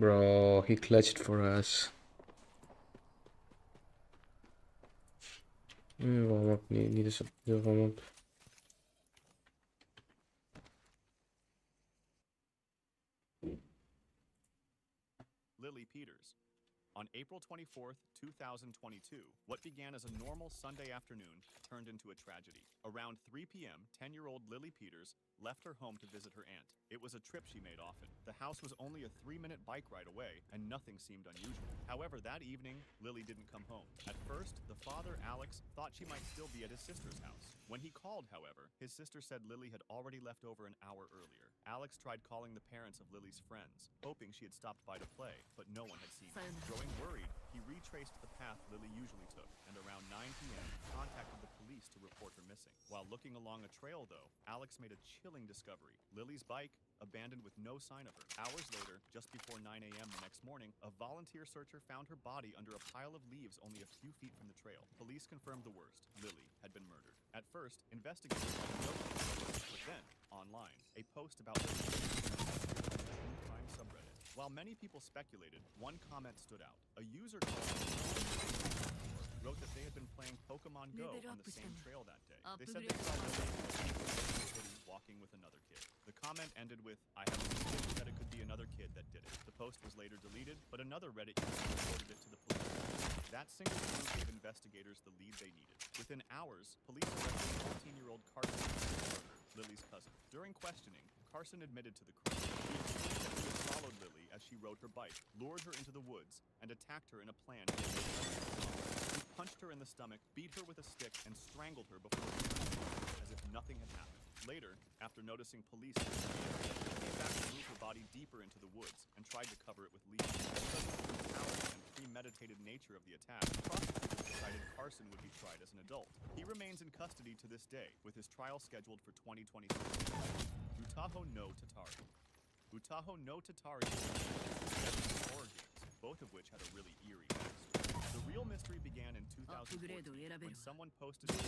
Bro, he clutched for us. Warm up, niet eens warm up. Lily Peters. On April 24th, 2022, what began as a normal Sunday afternoon turned into a tragedy. Around 3 p.m., 10-year-old Lily Peters left her home to visit her aunt. It was a trip she made often. The house was only a 3-minute bike ride away, and nothing seemed unusual. However, that evening, Lily didn't come home. At first, the father, Alex, thought she might still be at his sister's house. When he called, however, his sister said Lily had already left over an hour earlier. Alex tried calling the parents of Lily's friends, hoping she had stopped by to play, but no one had seen her. Growing worried, he retraced the path Lily usually took, and around 9 p.m. contacted the police to report her missing. While looking along a trail, though, Alex made a chilling discovery. Lily's bike, abandoned with no sign of her. Hours later, just before 9 a.m. the next morning, a volunteer searcher found her body under a pile of leaves only a few feet from the trail. Police confirmed the worst. Lily had been murdered. At first, investigators found no clues, but then, online, a post about Lily crime subreddit. While many people speculated, one comment stood out. A user called wrote that they had been playing Pokemon Go on the same trail that day. They said they saw Lily walking with another kid. The comment ended with, "I have a suspicion that it could be another kid that did it." The post was later deleted, but another Reddit user reported it to the police. That single clue gave investigators the lead they needed. Within hours, police arrested 14-year-old Carson, Lily's cousin. During questioning, Carson admitted to the crime. He explained that he had followed Lily as she rode her bike, lured her into the woods, and attacked her in a plan. He punched her in the stomach, beat her with a stick, and strangled her before as if nothing had happened. Later, after noticing police, he came back to move her body deeper into the woods and tried to cover it with leaves. Because of the brutality and premeditated nature of the attack, prosecutors decided Carson would be tried as an adult. He remains in custody to this day, with his trial scheduled for 2026. Utaho no Tatari. Utaho no Tatari is horror games, both of which had a really eerie backstory. The real mystery began in 2014 when someone posted a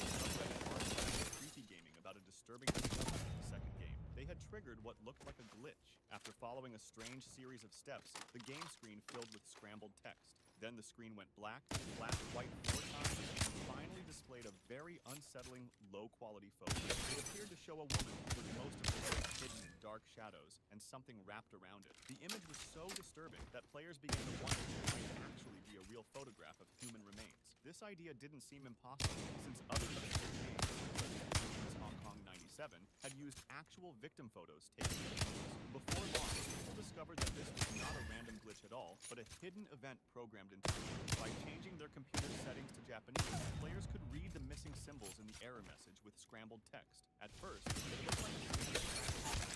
creepy gaming about a disturbing discovery in the second game. They had triggered what looked like a glitch. After following a strange series of steps, the game screen filled with scrambled text. Then the screen went black, flashed white 4 times, and finally displayed a very unsettling, low-quality photo. It appeared to show a woman with most of her face hidden in dark shadows and something wrapped around it. The image was so disturbing that players began to wonder if it might actually be a real photograph of human remains. This idea didn't seem impossible, since other games, such as Hong Kong 97, had used actual victim photos taken by users. Before long, people discovered that this was not a random glitch at all, but a hidden event programmed into the game. By changing their computer settings to Japanese, players could read the missing symbols in the error message with scrambled text. At first, it looked like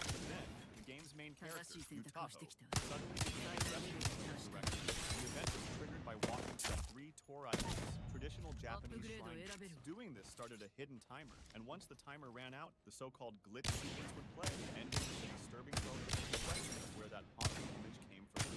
but then, the game's main character, Utaho, suddenly began direction. The event was triggered by walking through 3 Torai gates, traditional Japanese shrine gates. Doing this started a hidden timer, and once the timer ran out, the so-called glitch sequence would play, ending with a disturbing photo. The question is where that haunting image came from.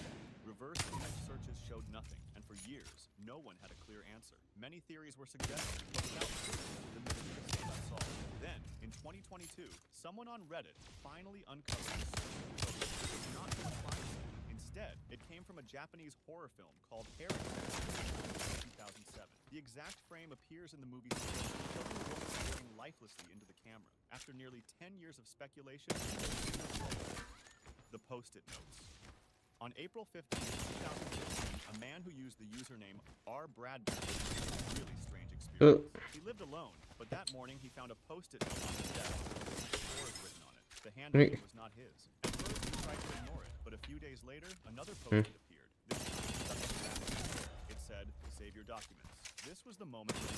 Reverse image searches showed nothing, and for years, no one had a clear answer. Many theories were suggested, but without proof, the mystery was still unsolved. Then, in 2022, someone on Reddit finally uncovered the source of the photo. It was not from a crime scene. Instead, it came from a Japanese horror film called Harry, 2007. The exact frame appears in the movie showing a woman staring lifelessly into the camera. After nearly 10 years of speculation, the post-it notes. On April 15, 2015, a man who used the username rbradbury had a really strange experience. He lived alone, but that morning he found a post-it note on his desk with words written on it. The handwriting was not his. At first, he tried to ignore it, but a few days later, another post-it appeared. This time, stuck to the back. It said, "Save your documents." This was the moment when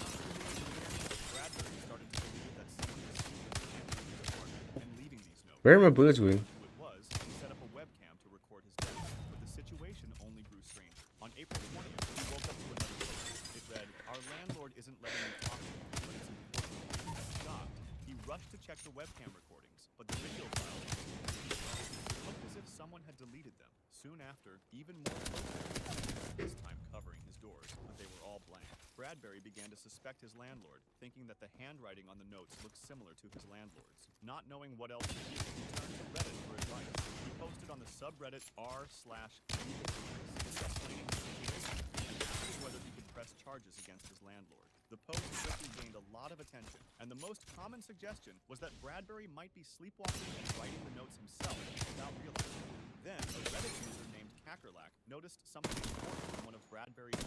Bradbury started to believe that someone was stealing the handwriting in his apartment and leaving these notes. Where are my bullets going? Who it was, he set up a webcam to record his death, but the situation only grew stranger. On April 20th, he woke up to another post. It read, "Our landlord isn't letting me talk to him, but it's important." Shocked, he rushed to check the webcam recordings, but the video files looked as if someone had deleted them. Soon after, even more posts, this time covering his doors, but they were all blank. Bradbury began to suspect his landlord, thinking that the handwriting on the notes looked similar to his landlord's. Not knowing what else to do, he turned to Reddit for advice. He posted on the subreddit r/explaining the situation and asking whether he could press charges against his landlord. The post quickly gained a lot of attention, and the most common suggestion was that Bradbury might be sleepwalking and writing the notes himself without realizing it. Then, a Reddit user named Kakerlak noticed something important in one of Bradbury's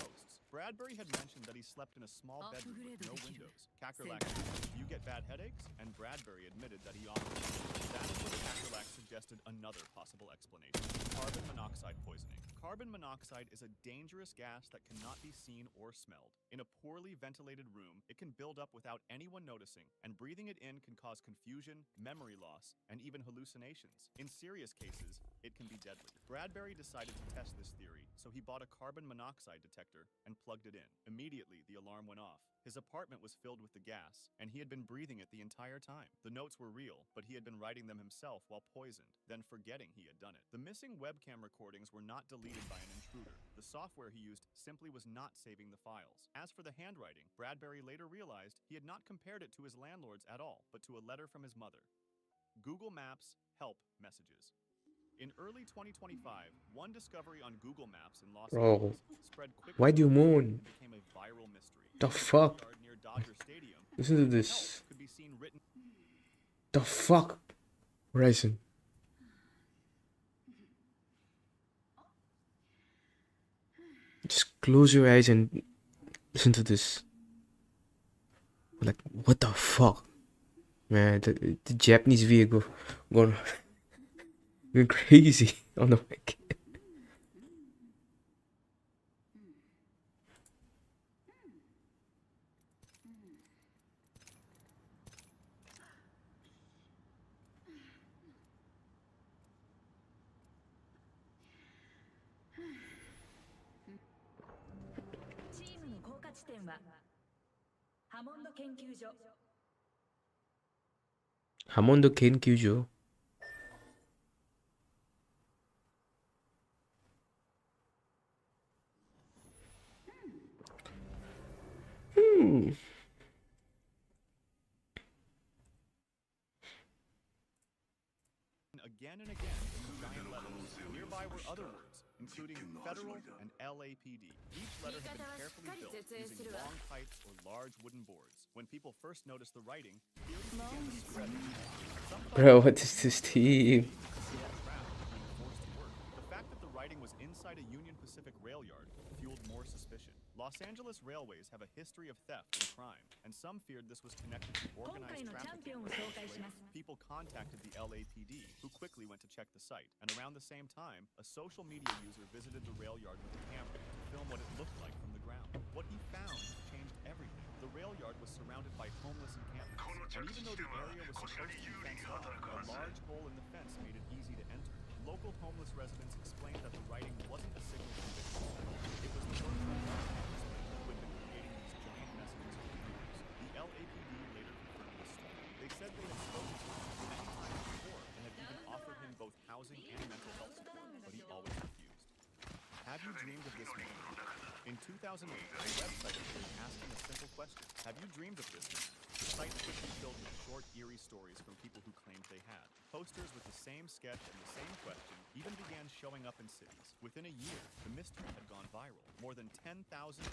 posts. Bradbury had mentioned that he slept in a small bedroom with no windows. Kakerlak asked, "Do you get bad headaches?" And Bradbury admitted that he often did. That is when Kakerlak suggested another possible explanation: carbon monoxide poisoning. Carbon monoxide is a dangerous gas that cannot be seen or smelled. In a poorly ventilated room, it can build up without anyone noticing, and breathing it in can cause confusion, memory loss, and even hallucinations. In serious cases, it can be deadly. Bradbury decided to test this theory, so he bought a carbon monoxide detector and plugged it in. Immediately, the alarm went off. His apartment was filled with the gas, and he had been breathing it the entire time. The notes were real, but he had been writing them himself while poisoned, then forgetting he had done it. The missing webcam recordings were not deleted by an intruder. The software he used simply was not saving the files. As for the handwriting, Bradbury later realized he had not compared it to his landlord's at all, but to a letter from his mother. Google Maps help messages. In early 2025, one discovery on Google Maps in Los Angeles spread quickly. Why do you moan? And became a viral mystery. The fuck? Near Dodger Stadium, Listen to this. could be seen written. The fuck? Horizon. Just close your eyes and listen to this. Like, what the fuck? Man, the Japanese vehicle going crazy on the mic. 하몬드研究所. Again and again in giant letters. Nearby were other words, including federal and LAPD. Each letter had been carefully built using long pipes or large wooden boards. When people first noticed the writing, theories began to spread. Bro, what is this team? The fact that the writing was inside a Union Pacific rail yard fueled more suspicion. Los Angeles railways have a history of theft and crime, and some feared this was connected to organized trafficking. People contacted the LAPD, who quickly went to check the site, and around the same time, a social media user visited the rail yard with a camera to film what it looked like from the ground. What he found changed everything. The rail yard was surrounded by homeless encampments, and even though the area was supposed to be fenced off, a large hole in the fence made it easy to enter. Local homeless residents explained that the writing wasn't a signal from victims. It was the work of who had been creating these giant messages for years. The LAPD later confirmed this story. They said they had spoken to him many times before and had even offered him both housing and mental health support, but he always refused. Have you dreamed of this man? In 2008, a website appeared asking a simple question: have you dreamed of this man? The site quickly filled with short, eerie stories from people who claimed they had. Posters with the same sketch and the same question even began showing up in cities. Within a year, the mystery had gone viral. More than 10,000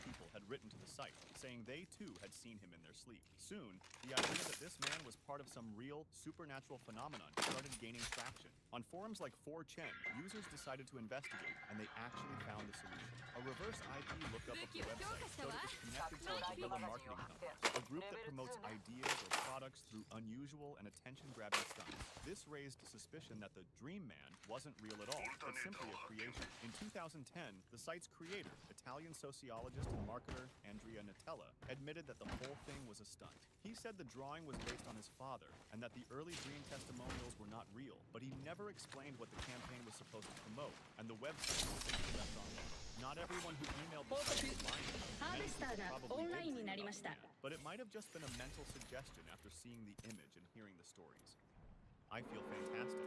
people had written to the site, saying they too had seen him in their sleep. Soon, the idea that this man was part of some real, supernatural phenomenon started gaining traction. On forums like 4chan, users decided to investigate, and they actually found the solution. A reverse IP lookup of the website showed it was connected to a guerrilla marketing company, a group that promotes ideas or products through unusual and attention-grabbing stunts. This raised suspicion that the Dream Man wasn't real at all, but simply a creation. In 2010, the site's creator, Italian sociologist and marketer Andrea Nutella, admitted that the whole thing was a stunt. He said the drawing was based on his father, and that the early Dream testimonials were not real, but he never explained what the campaign was supposed to promote, and the website was simply left online. Not everyone who emailed the site was lying. Many people probably did dream about the man, but it might have just been a mental suggestion after seeing the image and hearing the stories. I feel fantastic.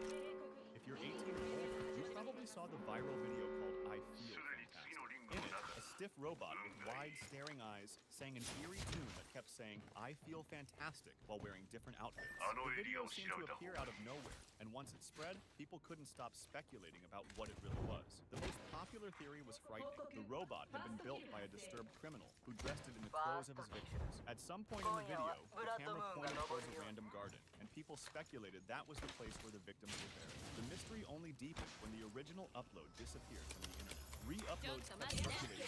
If you're 18 or older, you probably saw the viral video called I Feel Fantastic. In it, a stiff robot with wide, staring eyes sang an eerie tune that kept saying, "I feel fantastic," while wearing different outfits. The video seemed to appear out of nowhere, and once it spread, people couldn't stop speculating about what it really was. The most popular theory was frightening. The robot had been built by a disturbed criminal who dressed it in the clothes of his victims. At some point in the video, the camera pointed towards a random garden, and people speculated that was the place where the victims were buried. The mystery only deepened when the original upload disappeared from the internet. Re-uploads kept circulating,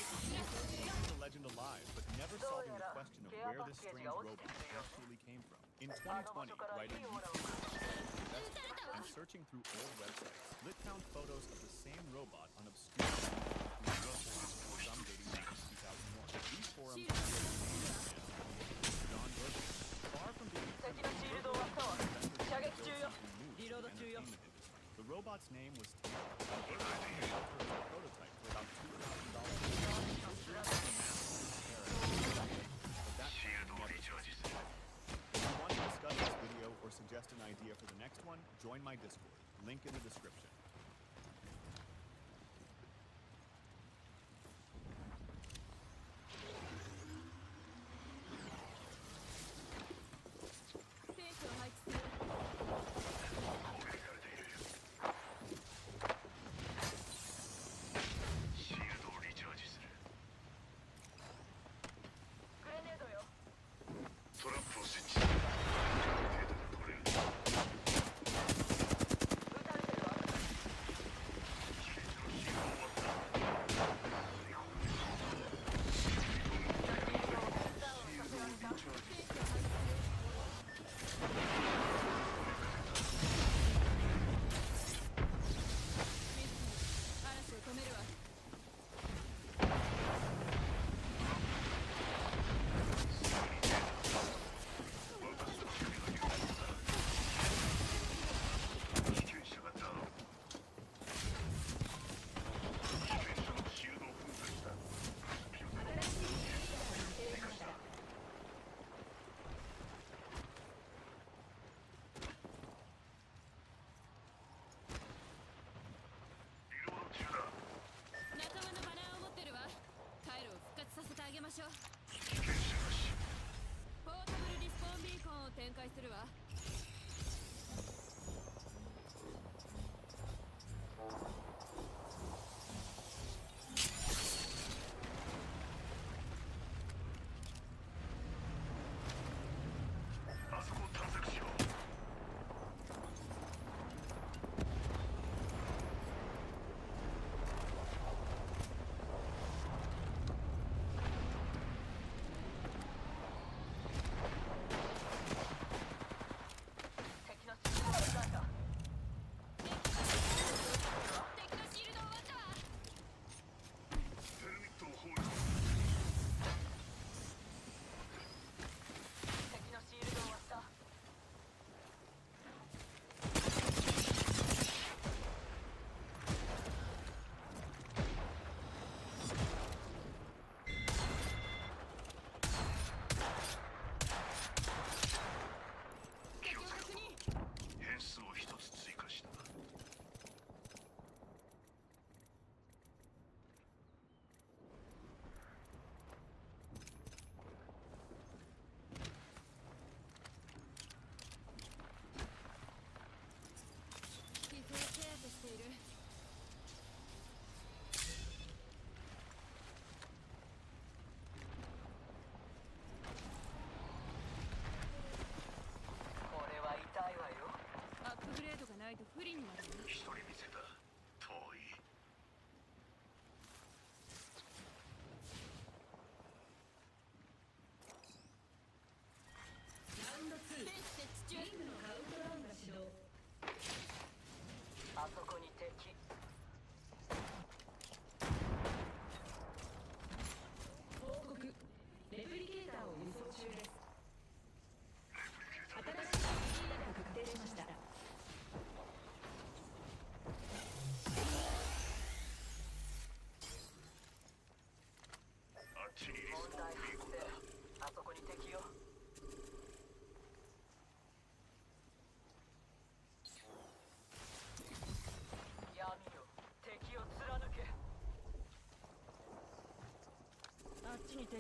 keeping the legend alive, but never solving the question of where this strange robot actually came from. In 2020, writing and searching through old websites, Lit found photos of the same robot on obscure forums, some dating back to 2001. These forums John Burger, far from being the robot's name was Tim. A prototype for about $2,000. If you want to discuss this video or suggest an idea for the next one, join my Discord. Link in the description.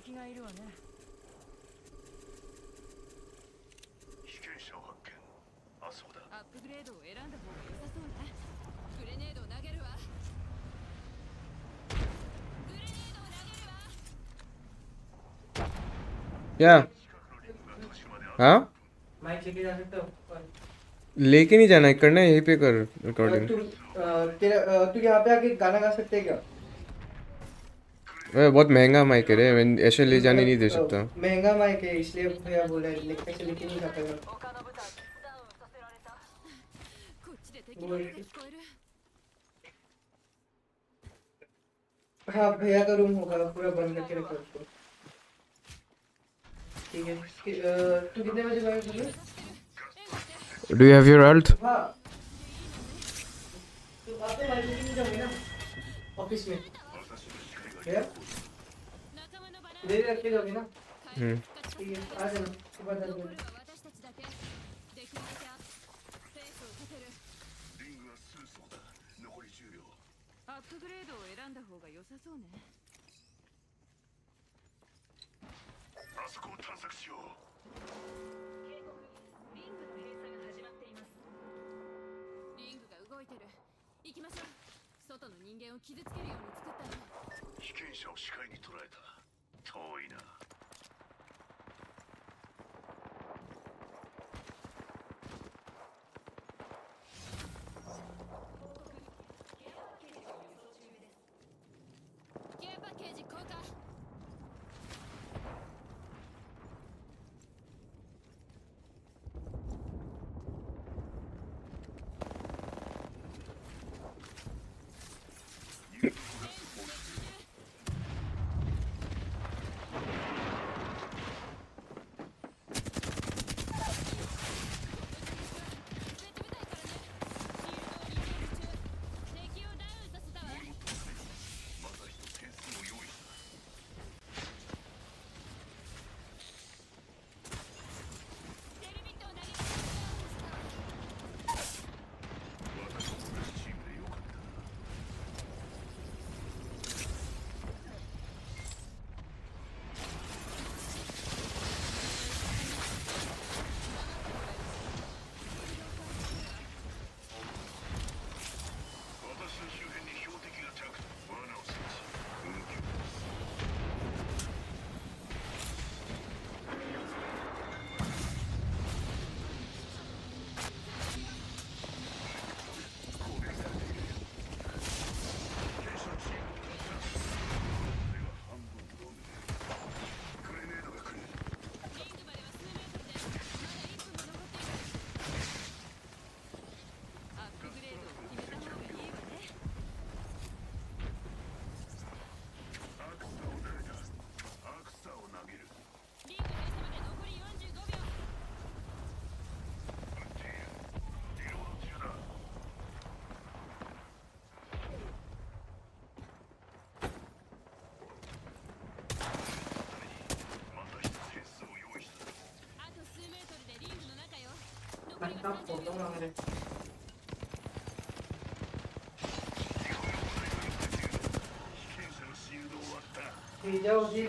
敵がいるわね。被験者を発見。あ、そうだ。アップグレードを選んだ方が良さそうね。グレネードを投げるわ。グレネードを投げるわ。 क्या हाँ माइक लेके जा सकते हो लेके नहीं जाना है, करना है यहीं पे कर रिकॉर्डिंग। तू तू यहाँ पे आके गाना गा सकते है क्या? बहुत महंगा माइक है रे, मैं ऐसे ले जाने नहीं दे सकता। महंगा माइक है इसलिए भैया बोला है, लेके से लेके नहीं जाता है। こっちで敵の声が聞こえる。 हाँ भैया का रूम होगा, पूरा बंद करके रखो उसको। ठीक है तू कितने बजे जाएगा? Do you have your alt? हाँ तू आते माइक लेके नहीं जाओगे ना ऑफिस में? भैया देर रख के जाओगे ना? ठीक है आ जाना सुबह 10 बजे। 私たちだけ。できるだけペースを立てる。リングは数層だ。残り10秒。アップグレードを選んだ方が良さそうね。あそこを探索しよう。警告、リングの閉鎖が始まっています。リングが動いてる。行きましょう。外の人間を傷つけるように作ったの。被験者を視界に捉えた。遠いな。ケアパッケージ交換。 जाओ जी।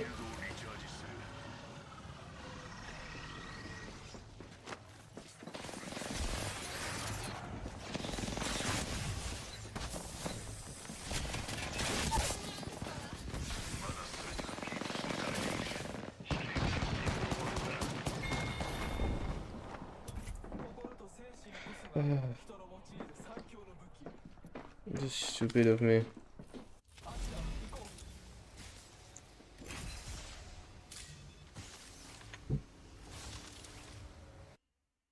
This is stupid of me.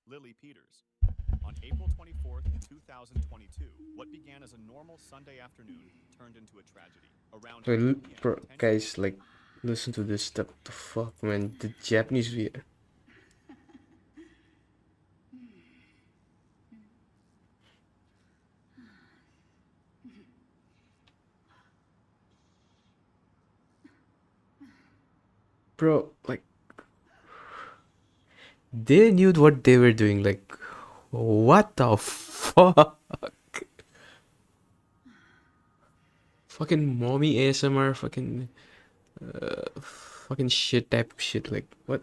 Lily Peters. On April 24th, 2022, what began as a normal Sunday afternoon turned into a tragedy. Around 8 p.m., Bro, guys, like, listen to this stuff. The fuck, man? The Japanese VR. Bro, like, they knew what they were doing. Like, what the fuck? Fucking mommy ASMR, fucking. fucking shit type of shit. Like, what?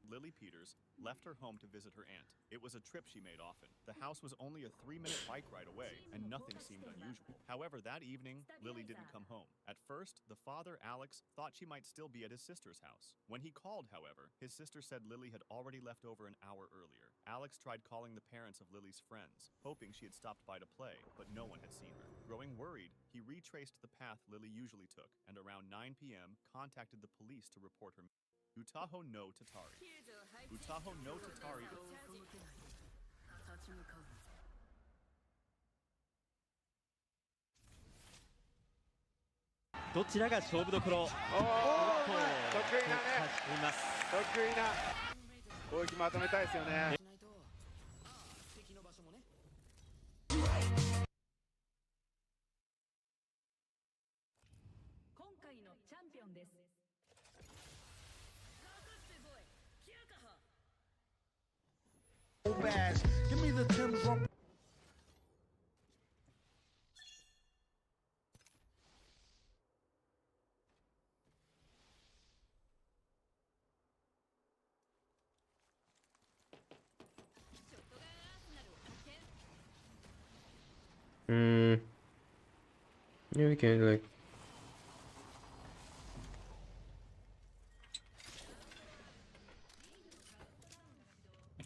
Lily Peters left her home to visit her aunt. It was a trip she made often. The house was only a 3-minute bike ride away, and nothing seemed unusual. However, that evening, Lily didn't come home. At first, the father, Alex, thought she might still be at his sister's house. When he called, however, his sister said Lily had already left over an hour earlier. Alex tried calling the parents of Lily's friends, hoping she had stopped by to play, but no one had seen her. Growing worried, he retraced the path Lily usually took, and around 9 p.m. contacted the police to report her. Utaho no Tatari. Utaho no Tatari. どちらが勝負どころ。おっと、得意なね。得意な攻撃まとめたいですよね。今回のチャンピオンです。 Give me the Tim's wrong. Yeah, we can like.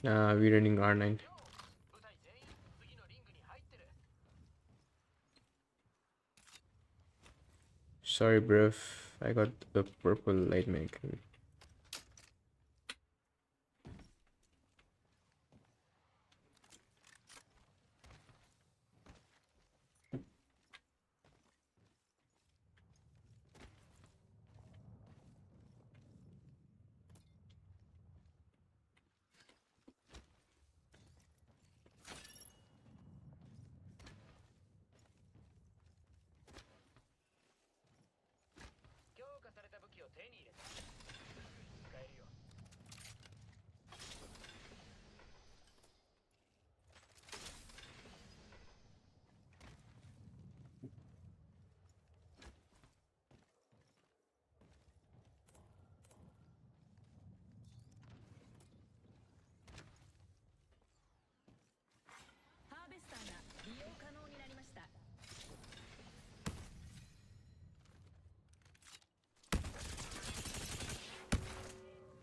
We're running R9. Sorry, bruv. I got the purple light mag.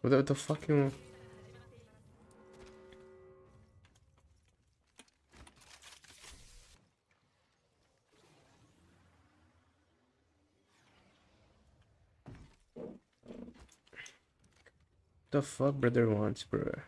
What the fuck, you know? The fuck brother wants, bro?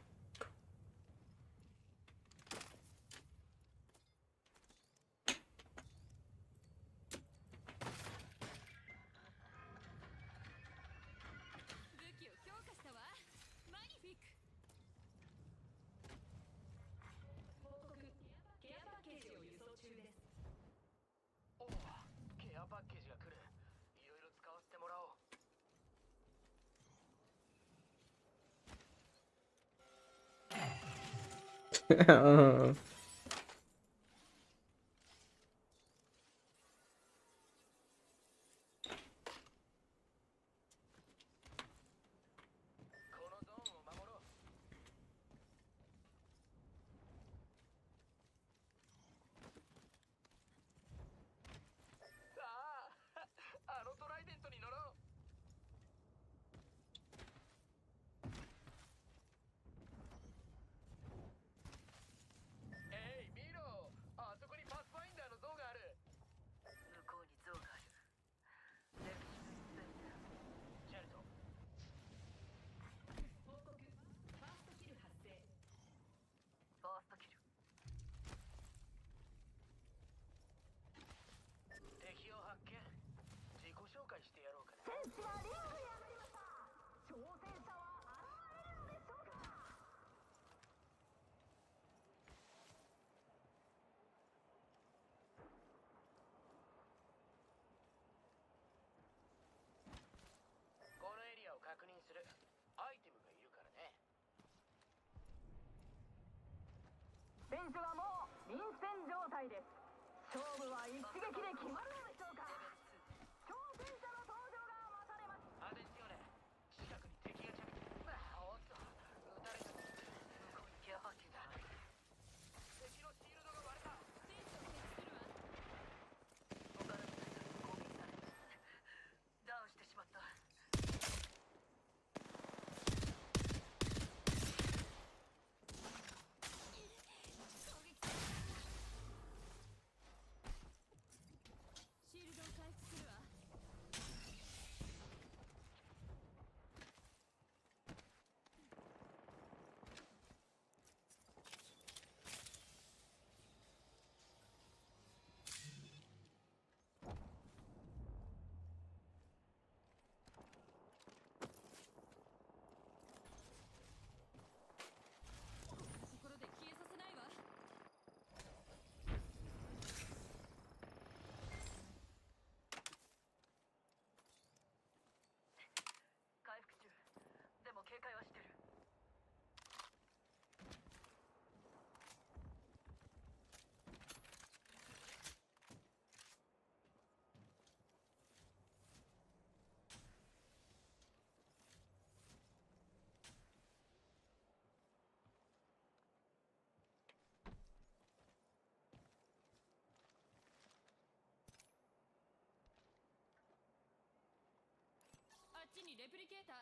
負は一撃で決まるのでしょうか。挑戦者の登場が待たれます。あですよね。近くに敵が着陸。おっと、撃たれた。向こうにケアパッケージがある。敵のシールドが割れた。フェンスを設置するわ。他の部隊が攻撃される。ダウンしてしまった。シールドを回復するわ。ところで消えさせないわ。回復中。でも警戒はしてる。あっちにレプリケーター。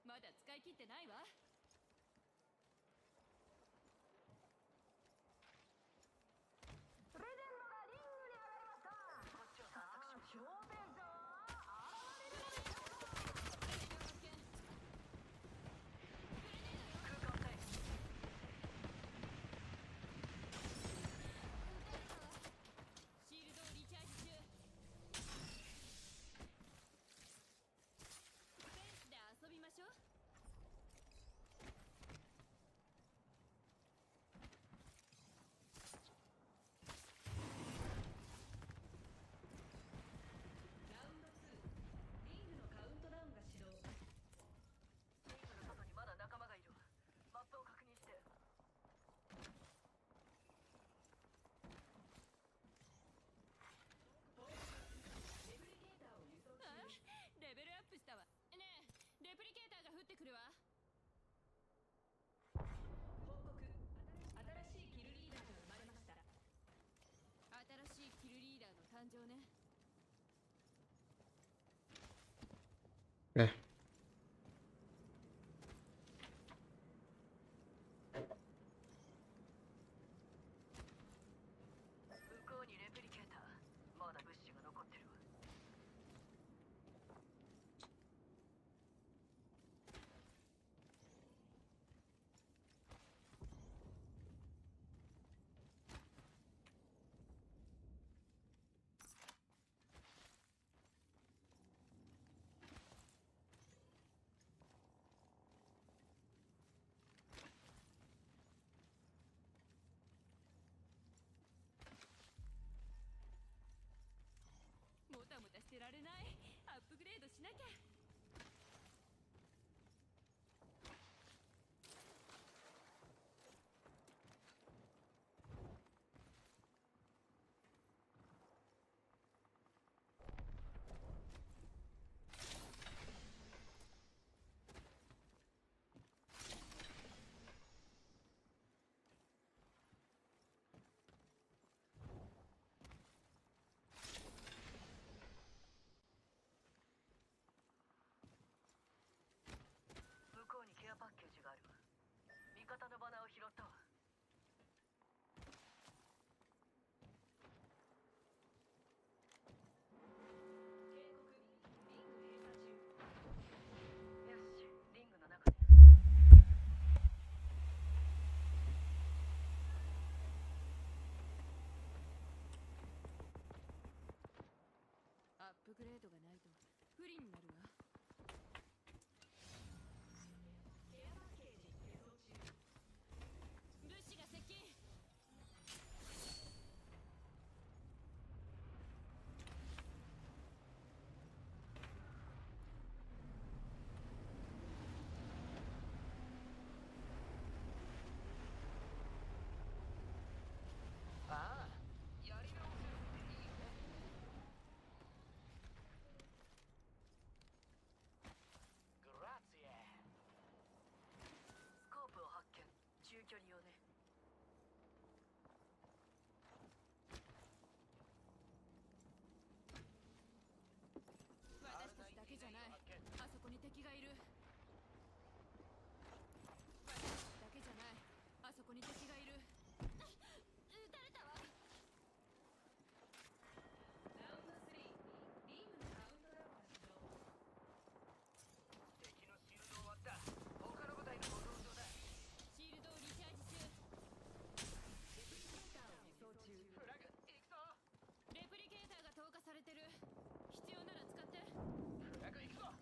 まだ使い切ってないわ。レジェンドがリングに上がりました。こっちを探索しましょう。挑戦者は現れるのでしょうか。空間回避。シールドをリチャージ中。フェンスで遊びましょう。ラウンド2、リングのカウントダウンが始動。リングの外にまだ仲間がいるわ。マップを確認して。レプリケーターを輸送中。レベルアップしたわ。ねえ、レプリケーターが降ってくるわ。報告。新しいキルリーダーが生まれました。新しいキルリーダーの誕生ね。ね。向こうにレプリケーター。まだ物資が残ってるわ。もたもたしてられない。アップグレードしなきゃ。向こうにケアパッケージがあるわ。味方のバナーを拾ったわ。警告。リング閉鎖中。よし、リングの中ね。アップグレードがないと不利になるわ。ケアパッケージ輸送中。物資が接近。ああ、やり直せるって。敵がいる。だけじゃない。あそこに敵がいる。撃たれたわ。ラウンド3、リングのカウントダウンが始動。敵のシールド終わった。他の部隊のご登場だ。シールドをリチャージ中。レプリケーターを輸送中。フラグ行くぞ。レプリケーターが投下されてる。必要なら使って。フラグ行くぞ。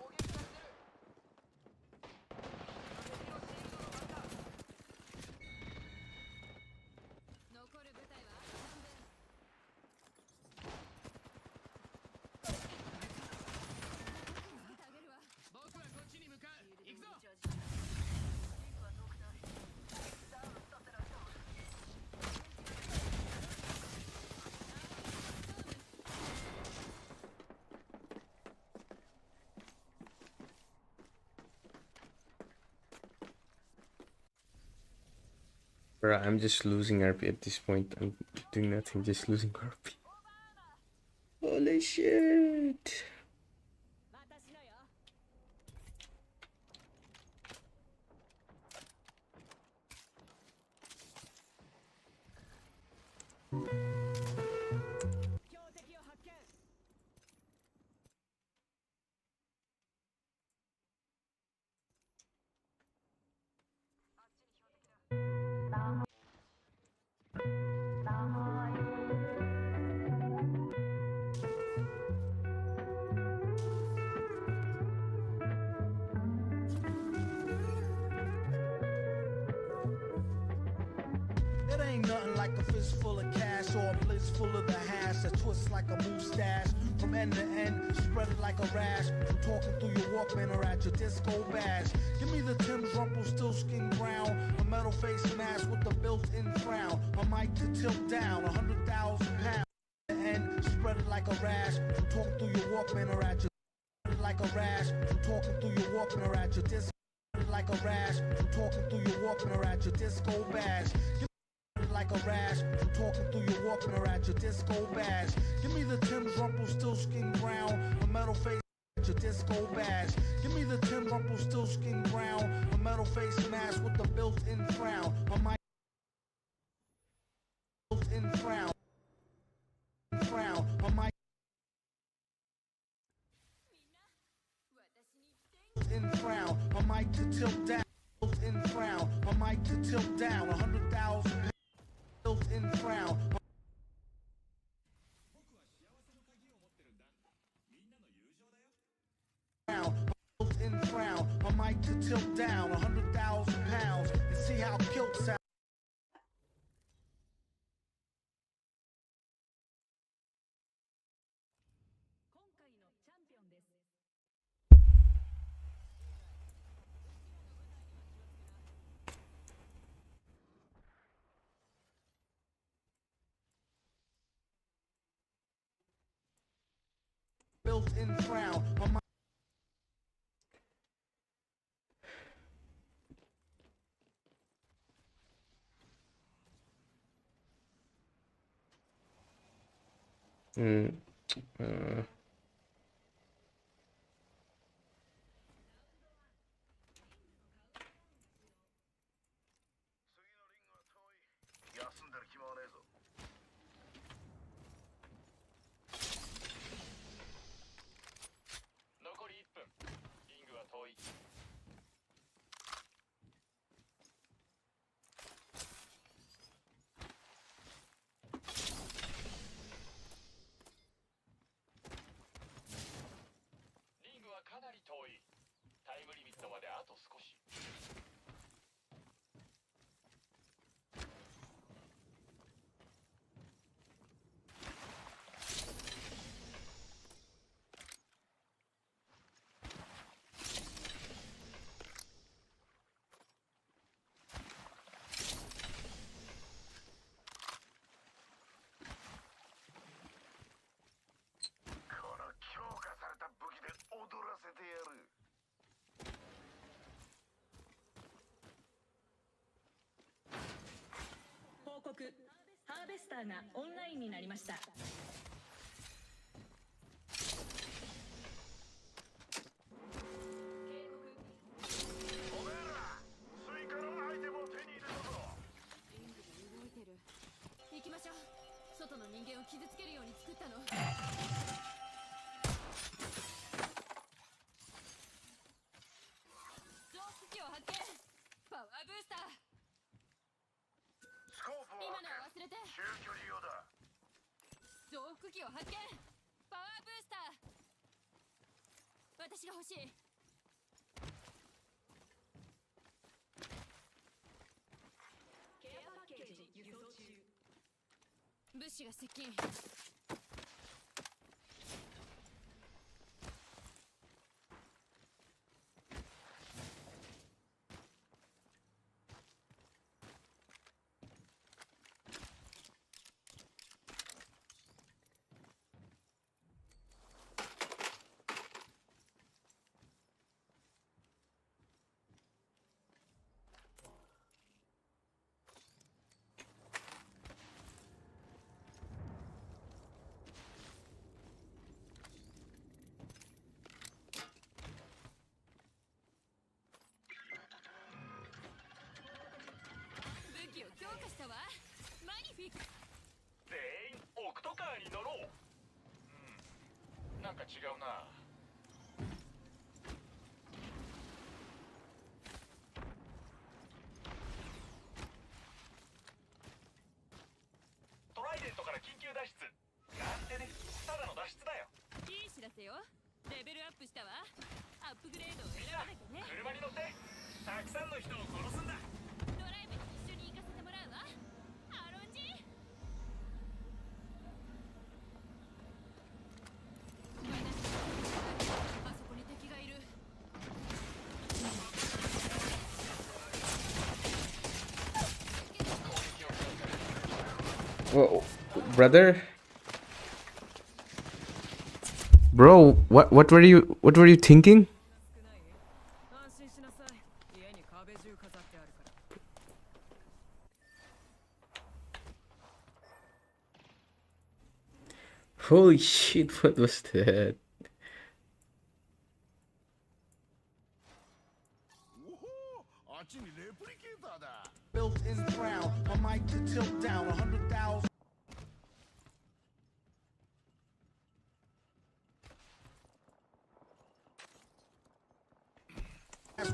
攻撃されてる。敵のシールドの爆破。残る部隊はあと半分。助けてあげるわ。僕はこっちに向かう。行くぞ。リングは遠くだ。ダウンさせられた。 Bro, I'm just losing RP at this point. I'm doing nothing, just losing RP. Holy shit! It ain't nothing like a fistful of cash or a blitz full of the hash that twists like a mustache from end to end, spread it like a rash. I'm talking through your Walkman or at your disco bash. Give me the Tim's Rumpelstiltskin brown, a metal face mask with the built-in frown, a mic to tilt down, 100,000 pounds. And spread it like a rash. I'm talking through your Walkman or at your like a rash. I'm talking through your Walkman or at your disco like a rash. I'm talking through your Walkman or at your disco bash. Like a rash, I'm talking through your Walkman or at your disco bash. Give me the Tim's Rumpelstiltskin brown, a metal face at your disco bash. Give me the Tim's Rumpelstiltskin brown, a metal face mask with the built-in frown, a mic built-in frown, a mic built-in frown, a mic to tilt down, built-in frown, a mic to tilt down, 100,000 built-in frown. Built-in frown, a mic to tilt down 100,000 pounds and see how kilt sound. Built-in frown, a mic. ペスターがオンラインになりました。行きましょう。外の人間を傷つけるように作ったの。増幅器を発見。パワーブースター。今のは忘れて。中距離用だ。増幅器を発見。パワーブースター。私が欲しい。ケアパッケージ輸送中。物資が接近。武器を強化したわ。マニフィック。全員オクトカーに乗ろう。なんか違うな。トライデントから緊急脱出。なんてね、ただの脱出だよ。いい知らせよ。レベルアップしたわ。アップグレードを選ばなきゃね。車に乗って。たくさんの人を殺すんだ。ドライブに一緒に行かせてもらうわ。アロンジ。あそこに敵がいる。Whoa, brother. Bro, what were you thinking? Holy shit, what was that? Built-in crown, a mic to tilt down 100,000.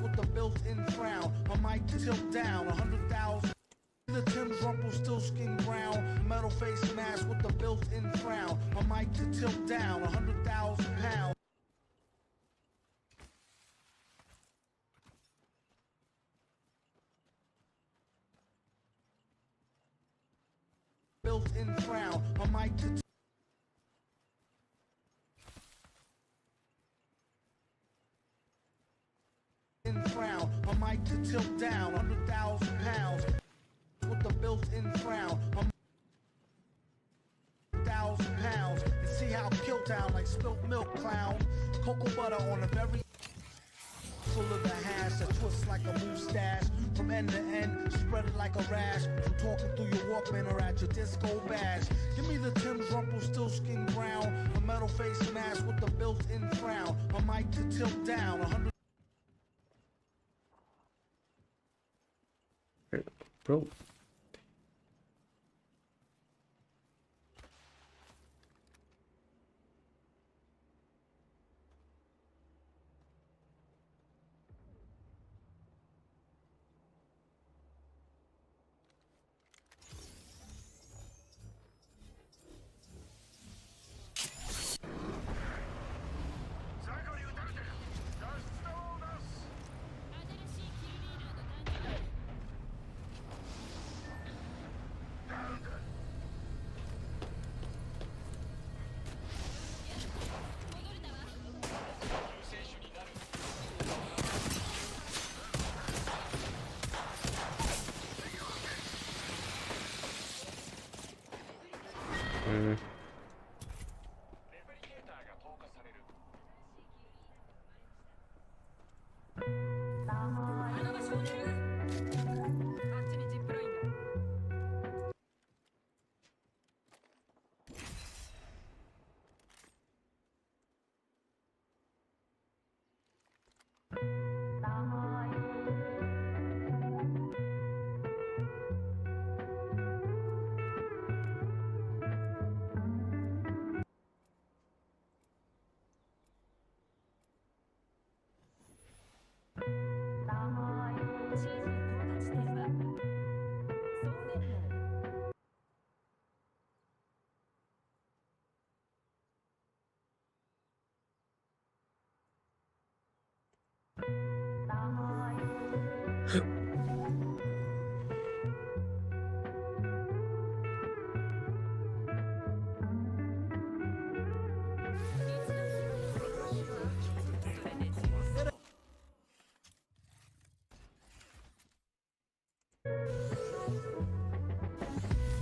With the built-in crown, a mic to tilt down 100,000. The Tim's rumple still skin brown, metal face mask with the built-in crown, a mic to tilt down 100,000 pounds. Built-in crown, a mic to crown, a mic to tilt down 100,000 pounds. With the built-in crown, 1,000 pounds. And see how kill down like spilt milk, clown. Cocoa butter on a very full of the hash that twists like a moustache. From end to end, spread it like a rash. From talking through your Walkman or at your disco bash. Give me the Tim's rumple still skin brown, a metal face mask with the built-in crown, a mic to tilt down 100. Bro.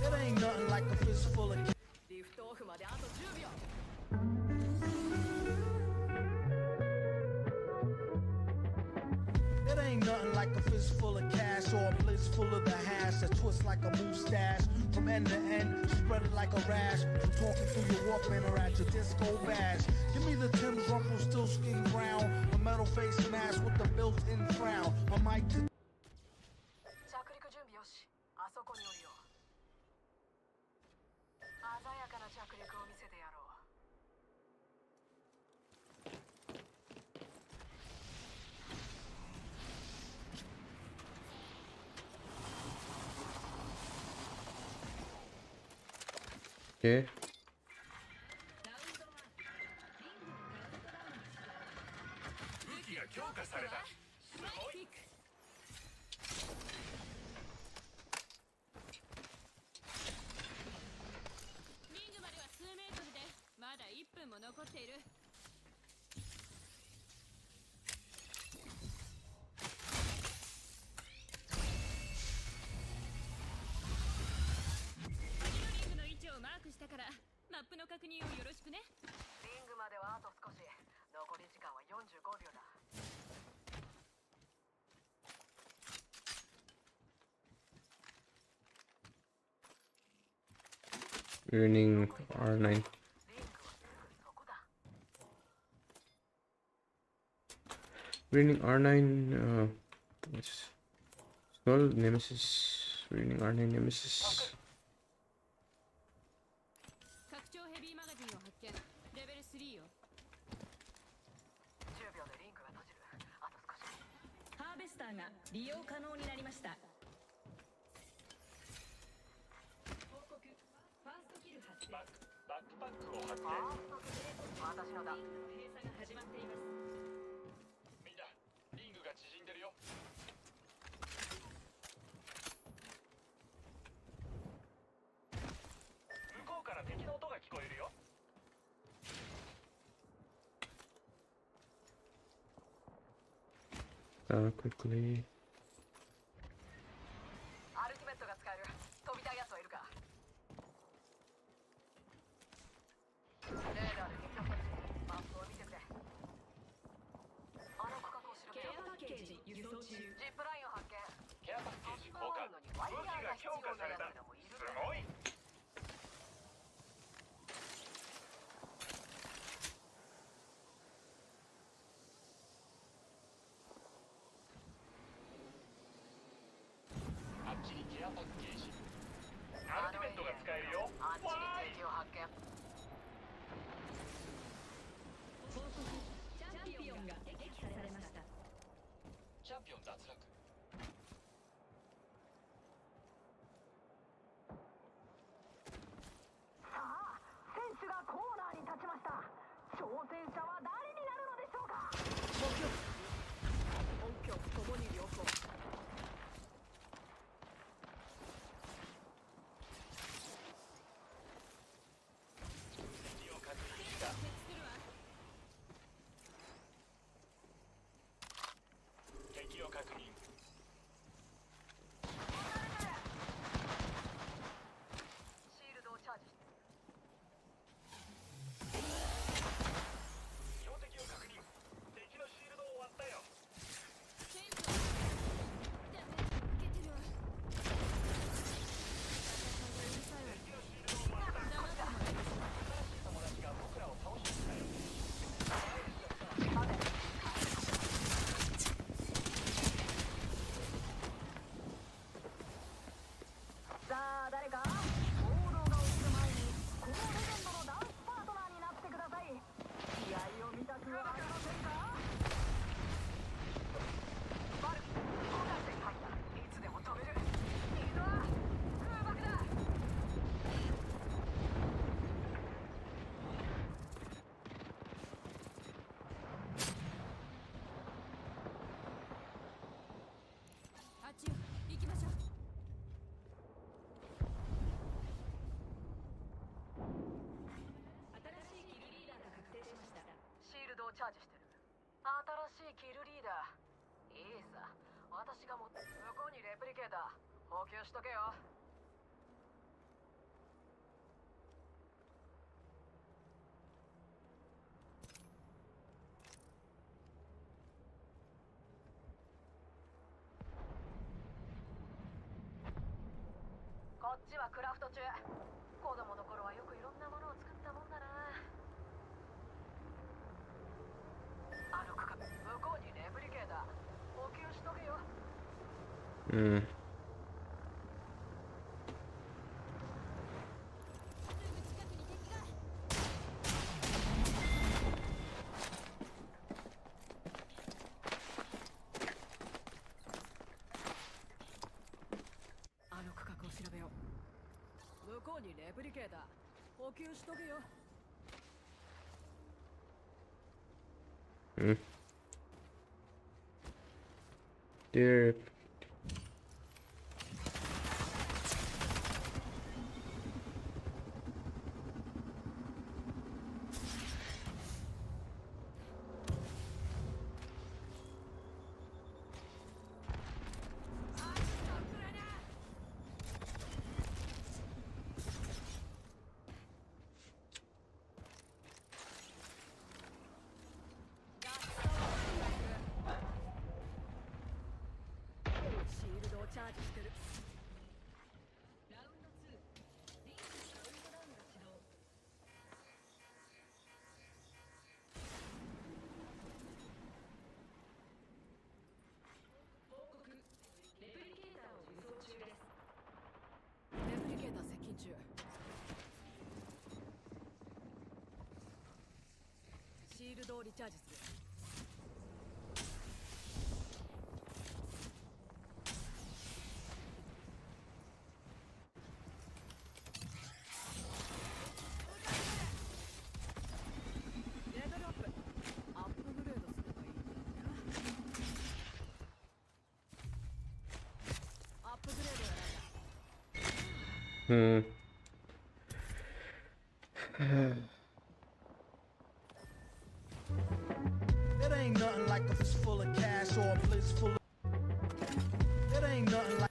It ain't nothing like a fistful of リフトオフまであと10秒 It ain't nothing like a fistful of cash or a blitz full of the hash that twists like a mustache from end to end, spread it like a rash. From talking through your Walkman or at your disco bash. Give me the Tim's Rumple still skin brown, a metal face mask with the built-in frown. A mic to 着陸準備よしあそこに降りよう鮮やかな着陸を見せてやろう Okay. 武器が強化されたすごいリングまでは数メートルでまだ1分も残っている リングの位置をマークしたからマップの確認をよろしくね リングまではあと少し残り時間は45秒だ Ruining R9. Ruining R9. What's called? Nemesis. Ruining R9 Nemesis. 拡張ヘビーマガジンを発見レベル3よ 10秒でリングが閉じるあと少し ハーベスターが利用可能になりました報告ファーストキル発生バックパックを発見私のだリングの閉鎖が始まっていますみんなリングが縮んでるよ向こうから敵の音が聞こえるよ Quickly. アルティメットが使える飛びたいやつはいるかレーダーで敵を察知マップを見てくれあの区画を調べケアようパッケージ輸送中ジップラインを発見ケアパッケージ交換武器が強化されたすごい あっちにケアパッケージアルティメットが使えるよあっちに敵を発見報告チャンピオンが撃破されましたチャンピオン脱落さあ選手がコーナーに立ちました挑戦者は誰になるのでしょうか本拠ともに良好 敵を確認した敵を確認シールドをチャージして標的を確認敵のシールドを割ったよ戦場ダメいけてるわ戦いがうるさいわ敵のシールドを割った黙ってもらいましょう 友達が僕らを倒してきたよ さあ誰か行動が起きる前にこのレジェンドのダンスパートナーになってください試合を見たくはありませんかバル交換点入ったいつでも飛べるいいぞ空爆だ あっちよ行きましょう 新しいキルリーダーが確定しましたシールドをチャージしてる新しいキルリーダーいいさ私が向こうにレプリケーター給しとけよ。こっちはクラフト中。子供の頃はよくいろんなものを作ったもんだな。あの区間向こうにレプリケーター補給しとけよ。あの区画を調べよう。向こうにレプリケーター補給しとけよ。There.シールドをリチャージする。レベルアップ。アップグレードすればいいんだな。アップグレードやなんだ。It ain't nothing like a fist full of cash or a bliss full of. It ain't nothing like.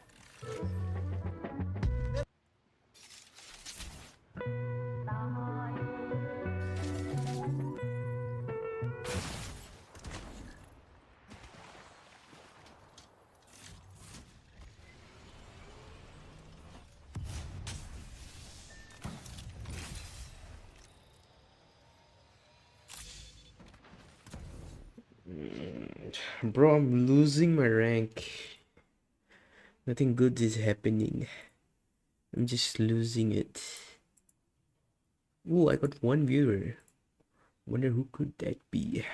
Bro, I'm losing my rank. Nothing good is happening. I'm just losing it. Ooh, I got one viewer. Wonder who could that be?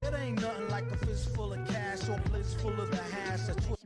It ain't nothing like a fist full of cash or bliss full of the hash. That's what.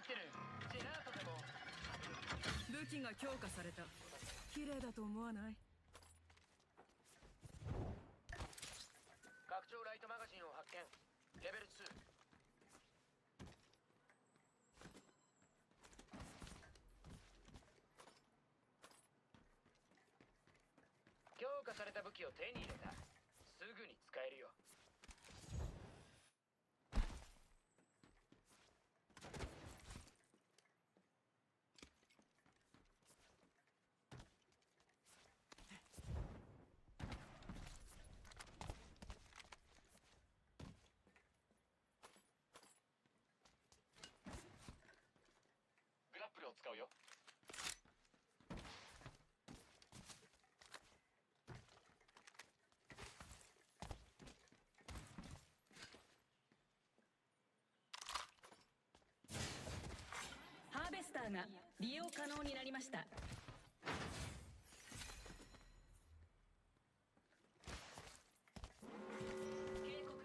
ってるジェラートでも武器が強化された。綺麗だと思わない？拡張ライトマガジンを発見。レベル2。強化された武器を手に入れた。すぐに使えるよ。グラップルを使うよ。ハーベスターが利用可能になりました。警告、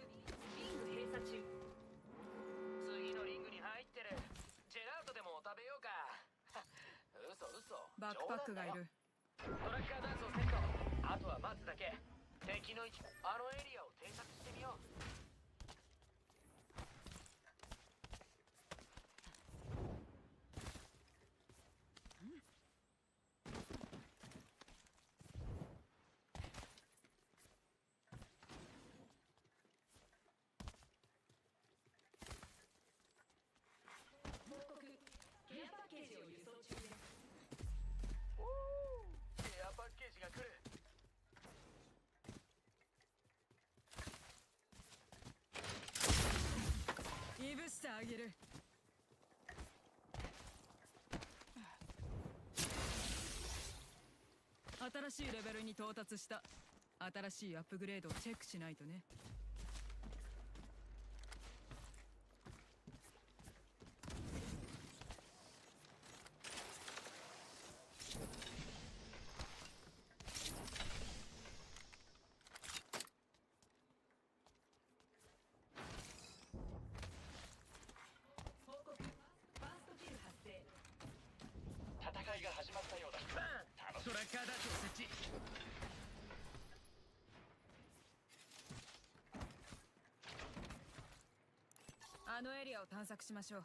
リング閉鎖中。次のリングに入ってる。ジェラートでも食べようか。嘘嘘。バックパックがいる。トラッカーダンスをセット。あとは待つだけ。敵の位置、あのエリアを偵察してみよう。報告、ケアパッケージを輸送中です。おー、ケアパッケージが来る。いぶしてあげる。新しいレベルに到達した。新しいアップグレードをチェックしないとね。報告、ファーストキル発生。戦いが始まったようだ。楽しトラッカーダンスを設置。あのエリアを探索しましょう。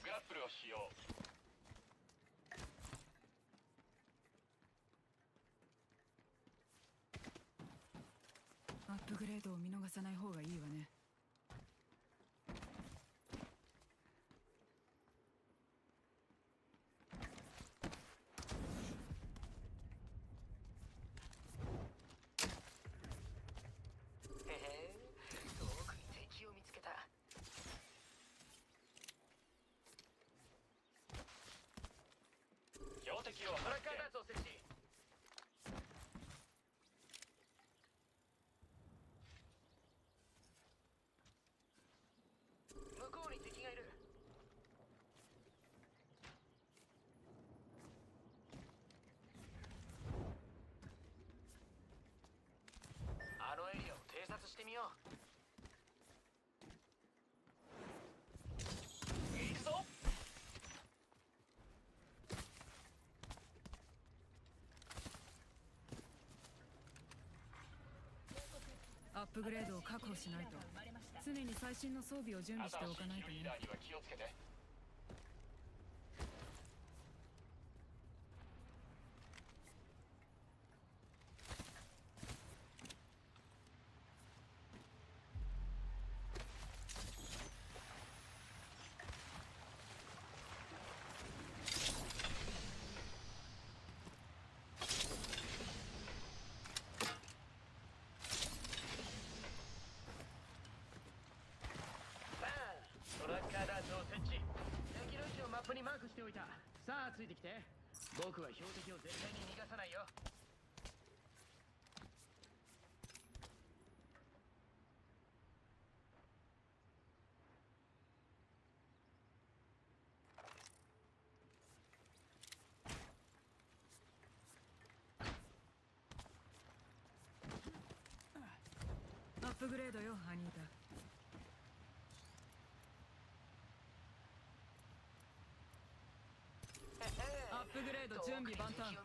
グラップルを使用。アップグレードを見逃さない方がいいわね。へへ、遠くに敵を見つけた。標的をトラッ発見。カーダンスを設置。向こうに敵がいる。あのエリアを偵察してみよう。行くぞ。アップグレードを確保しないと。常に最新の装備を準備しておかないとね。新しいヒーラーには気をつけて。バーン。トラッカーダンスを設置。敵の位置をマップにマークしておいた。さあついてきて。僕は標的を絶対に逃がさないよ。プグレードよアニータ。アップグレード準備万端。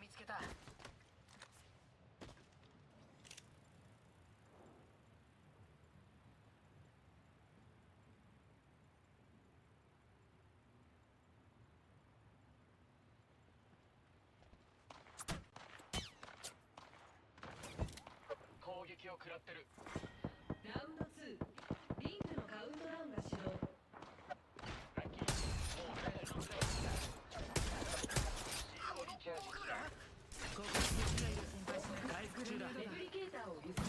攻撃を食らってる。ラウンド2、リングのカウントダウンが始動。レプリケーターを輸送中。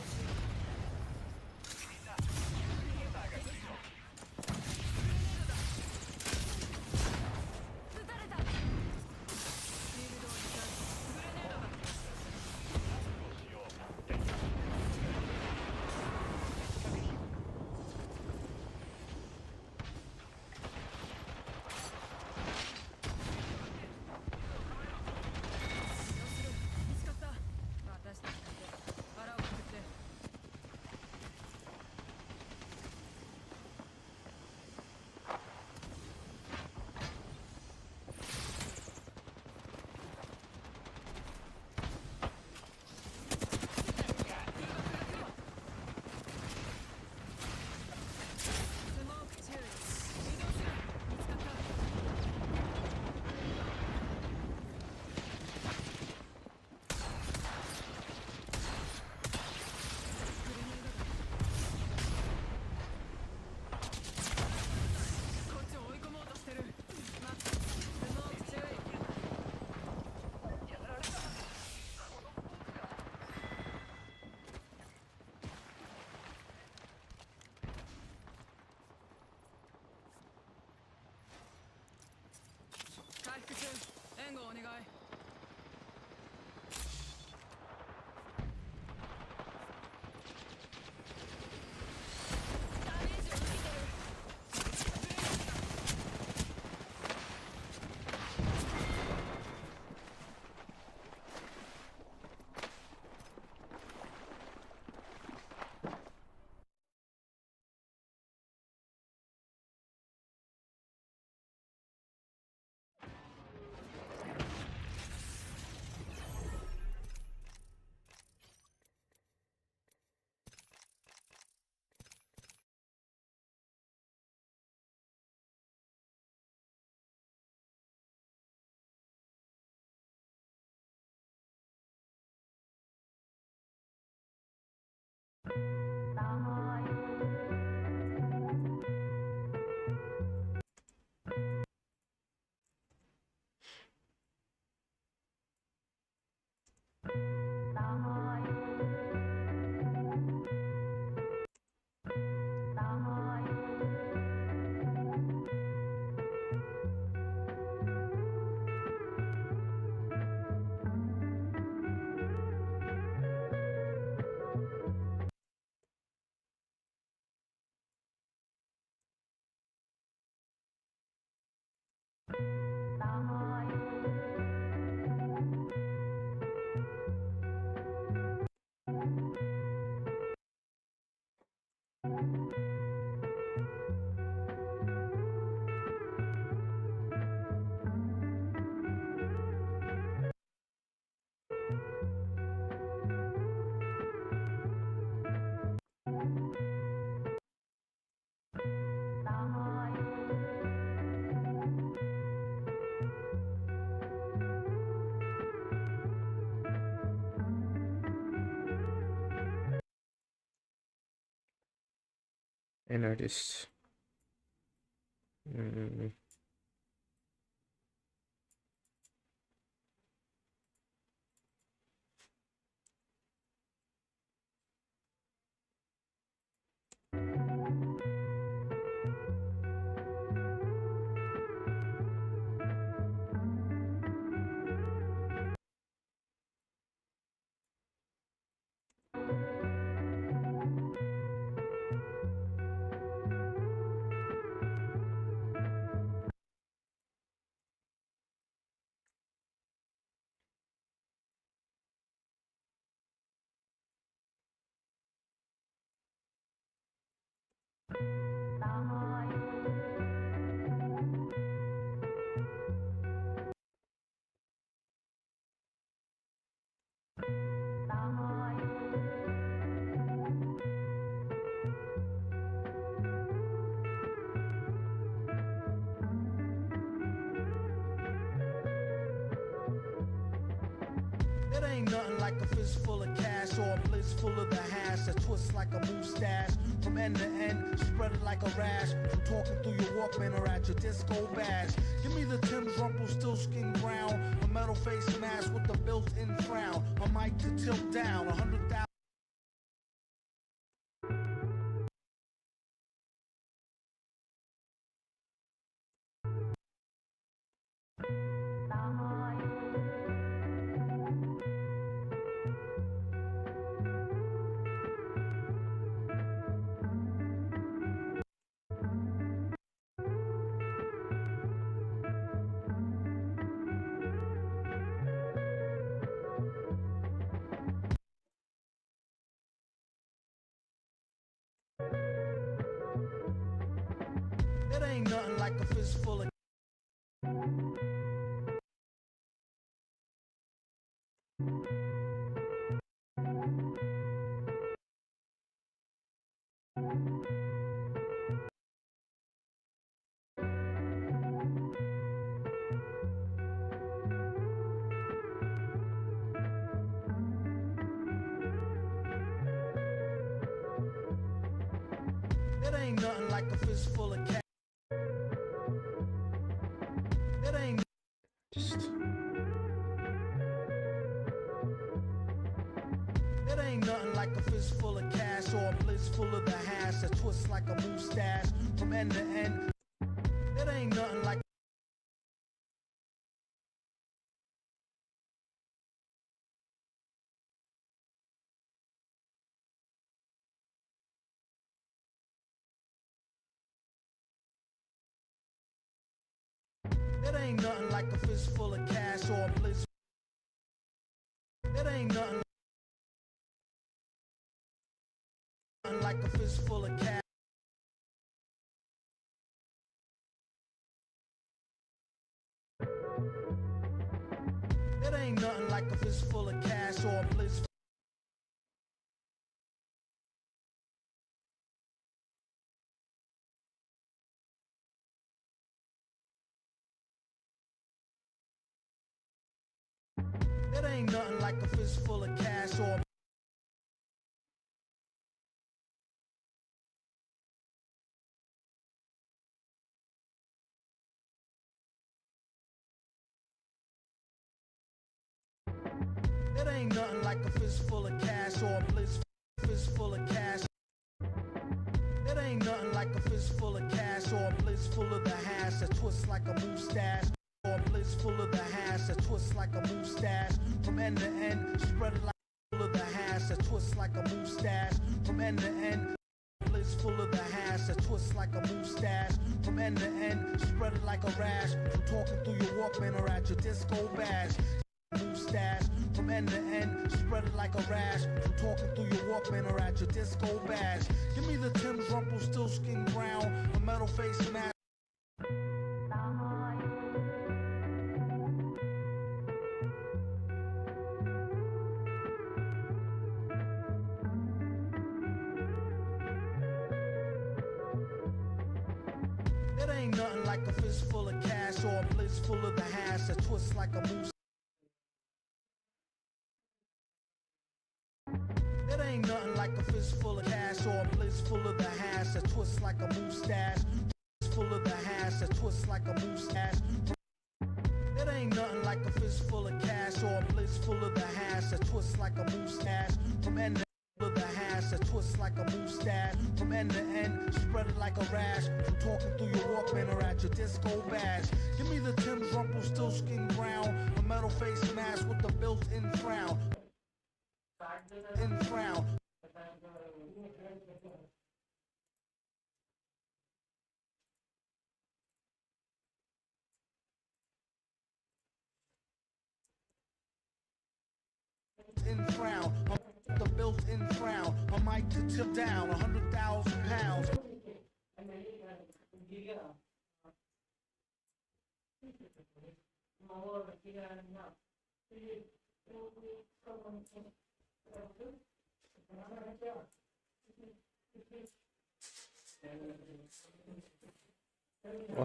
回復中。援護お願い。An artist. Mm. It ain't nothing like a fist full of cash or a blitz full of the hash that twists like a mustache from end to end, spread it like a rash. I'm talking through your Walkman or at your disco bash. Give me the Tim's Rumpelstiltskin brown, a metal face mask with the built-in frown, a mic to tilt down, 100,000. It ain't nothing like a fist full of. It ain't nothing like a fist full of cash. It ain't. It ain't nothing like a fist full of cash or a blitz full of the hash that twists like a mustache from end to end. It ain't nothing like. It ain't nothing like a fist full of cash or a blitz. It ain't nothing like a fist full of cash. It ain't nothing like a fist full of cash or a blitz. It ain't nothing like a fist full of cash or a. It ain't nothing like a fist full of cash or a blitz. Fist full of cash. It ain't nothing like a fist full of cash or a blitz full of the hash that twists like a mustache. Or a blitz full of the hash that twists like a mustache from end to end, spread it like full of the hash that twists like a mustache from end to end. Blitz full of the hash that twists like a mustache from end to end, spread it like a rash. I'm talking through your Walkman or at your disco bash. Mustache from end to end, spread it like a rash. I'm talking through your Walkman or at your disco bash. Give me the Tim's Rumpelstiltskin brown, a metal face mask. It ain't nothing like a fist full of cash or a blitz full of the hash that twists like a moose. It ain't nothing like a fist full of cash or a blitz full of the hash that twists like a mustache. Full of the hash that twists like a mustache. It ain't nothing like a fist full of cash or a blitz full of the hash that twists like a mustache from end to end. Of the hash that twists like a mustache from end to end, spread it like a rash. I'm talking through your Walkman or at your disco bash. Give me the Tim's Rumpelstiltskin brown, a metal face mask with the built-in frown. In frown. In frown, the built-in frown, a mic to tip down, 100,000 pounds.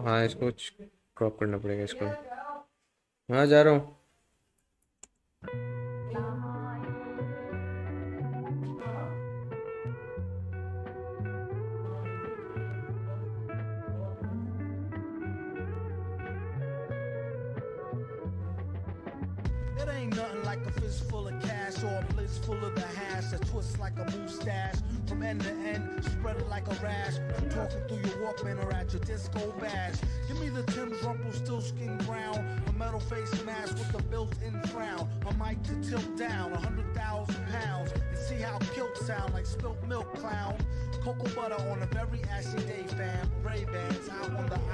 हाँ इसको क्रॉप करना पड़ेगा इसको हाँ जा रहा हूँ It ain't nothing like a fist full of cash or a blitz full of the hash that twists like a mustache from end to end, spread it like a rash. I'm talking through your Walkman or at your disco bash. Give me the Tim's Rumpelstiltskin brown, a metal face mask with a built-in frown, a mic to tilt down 100,000 pounds, and see how kilt sound like spilt milk, clown. Cocoa butter on a very ashy day, fam. Ray-Bans out on the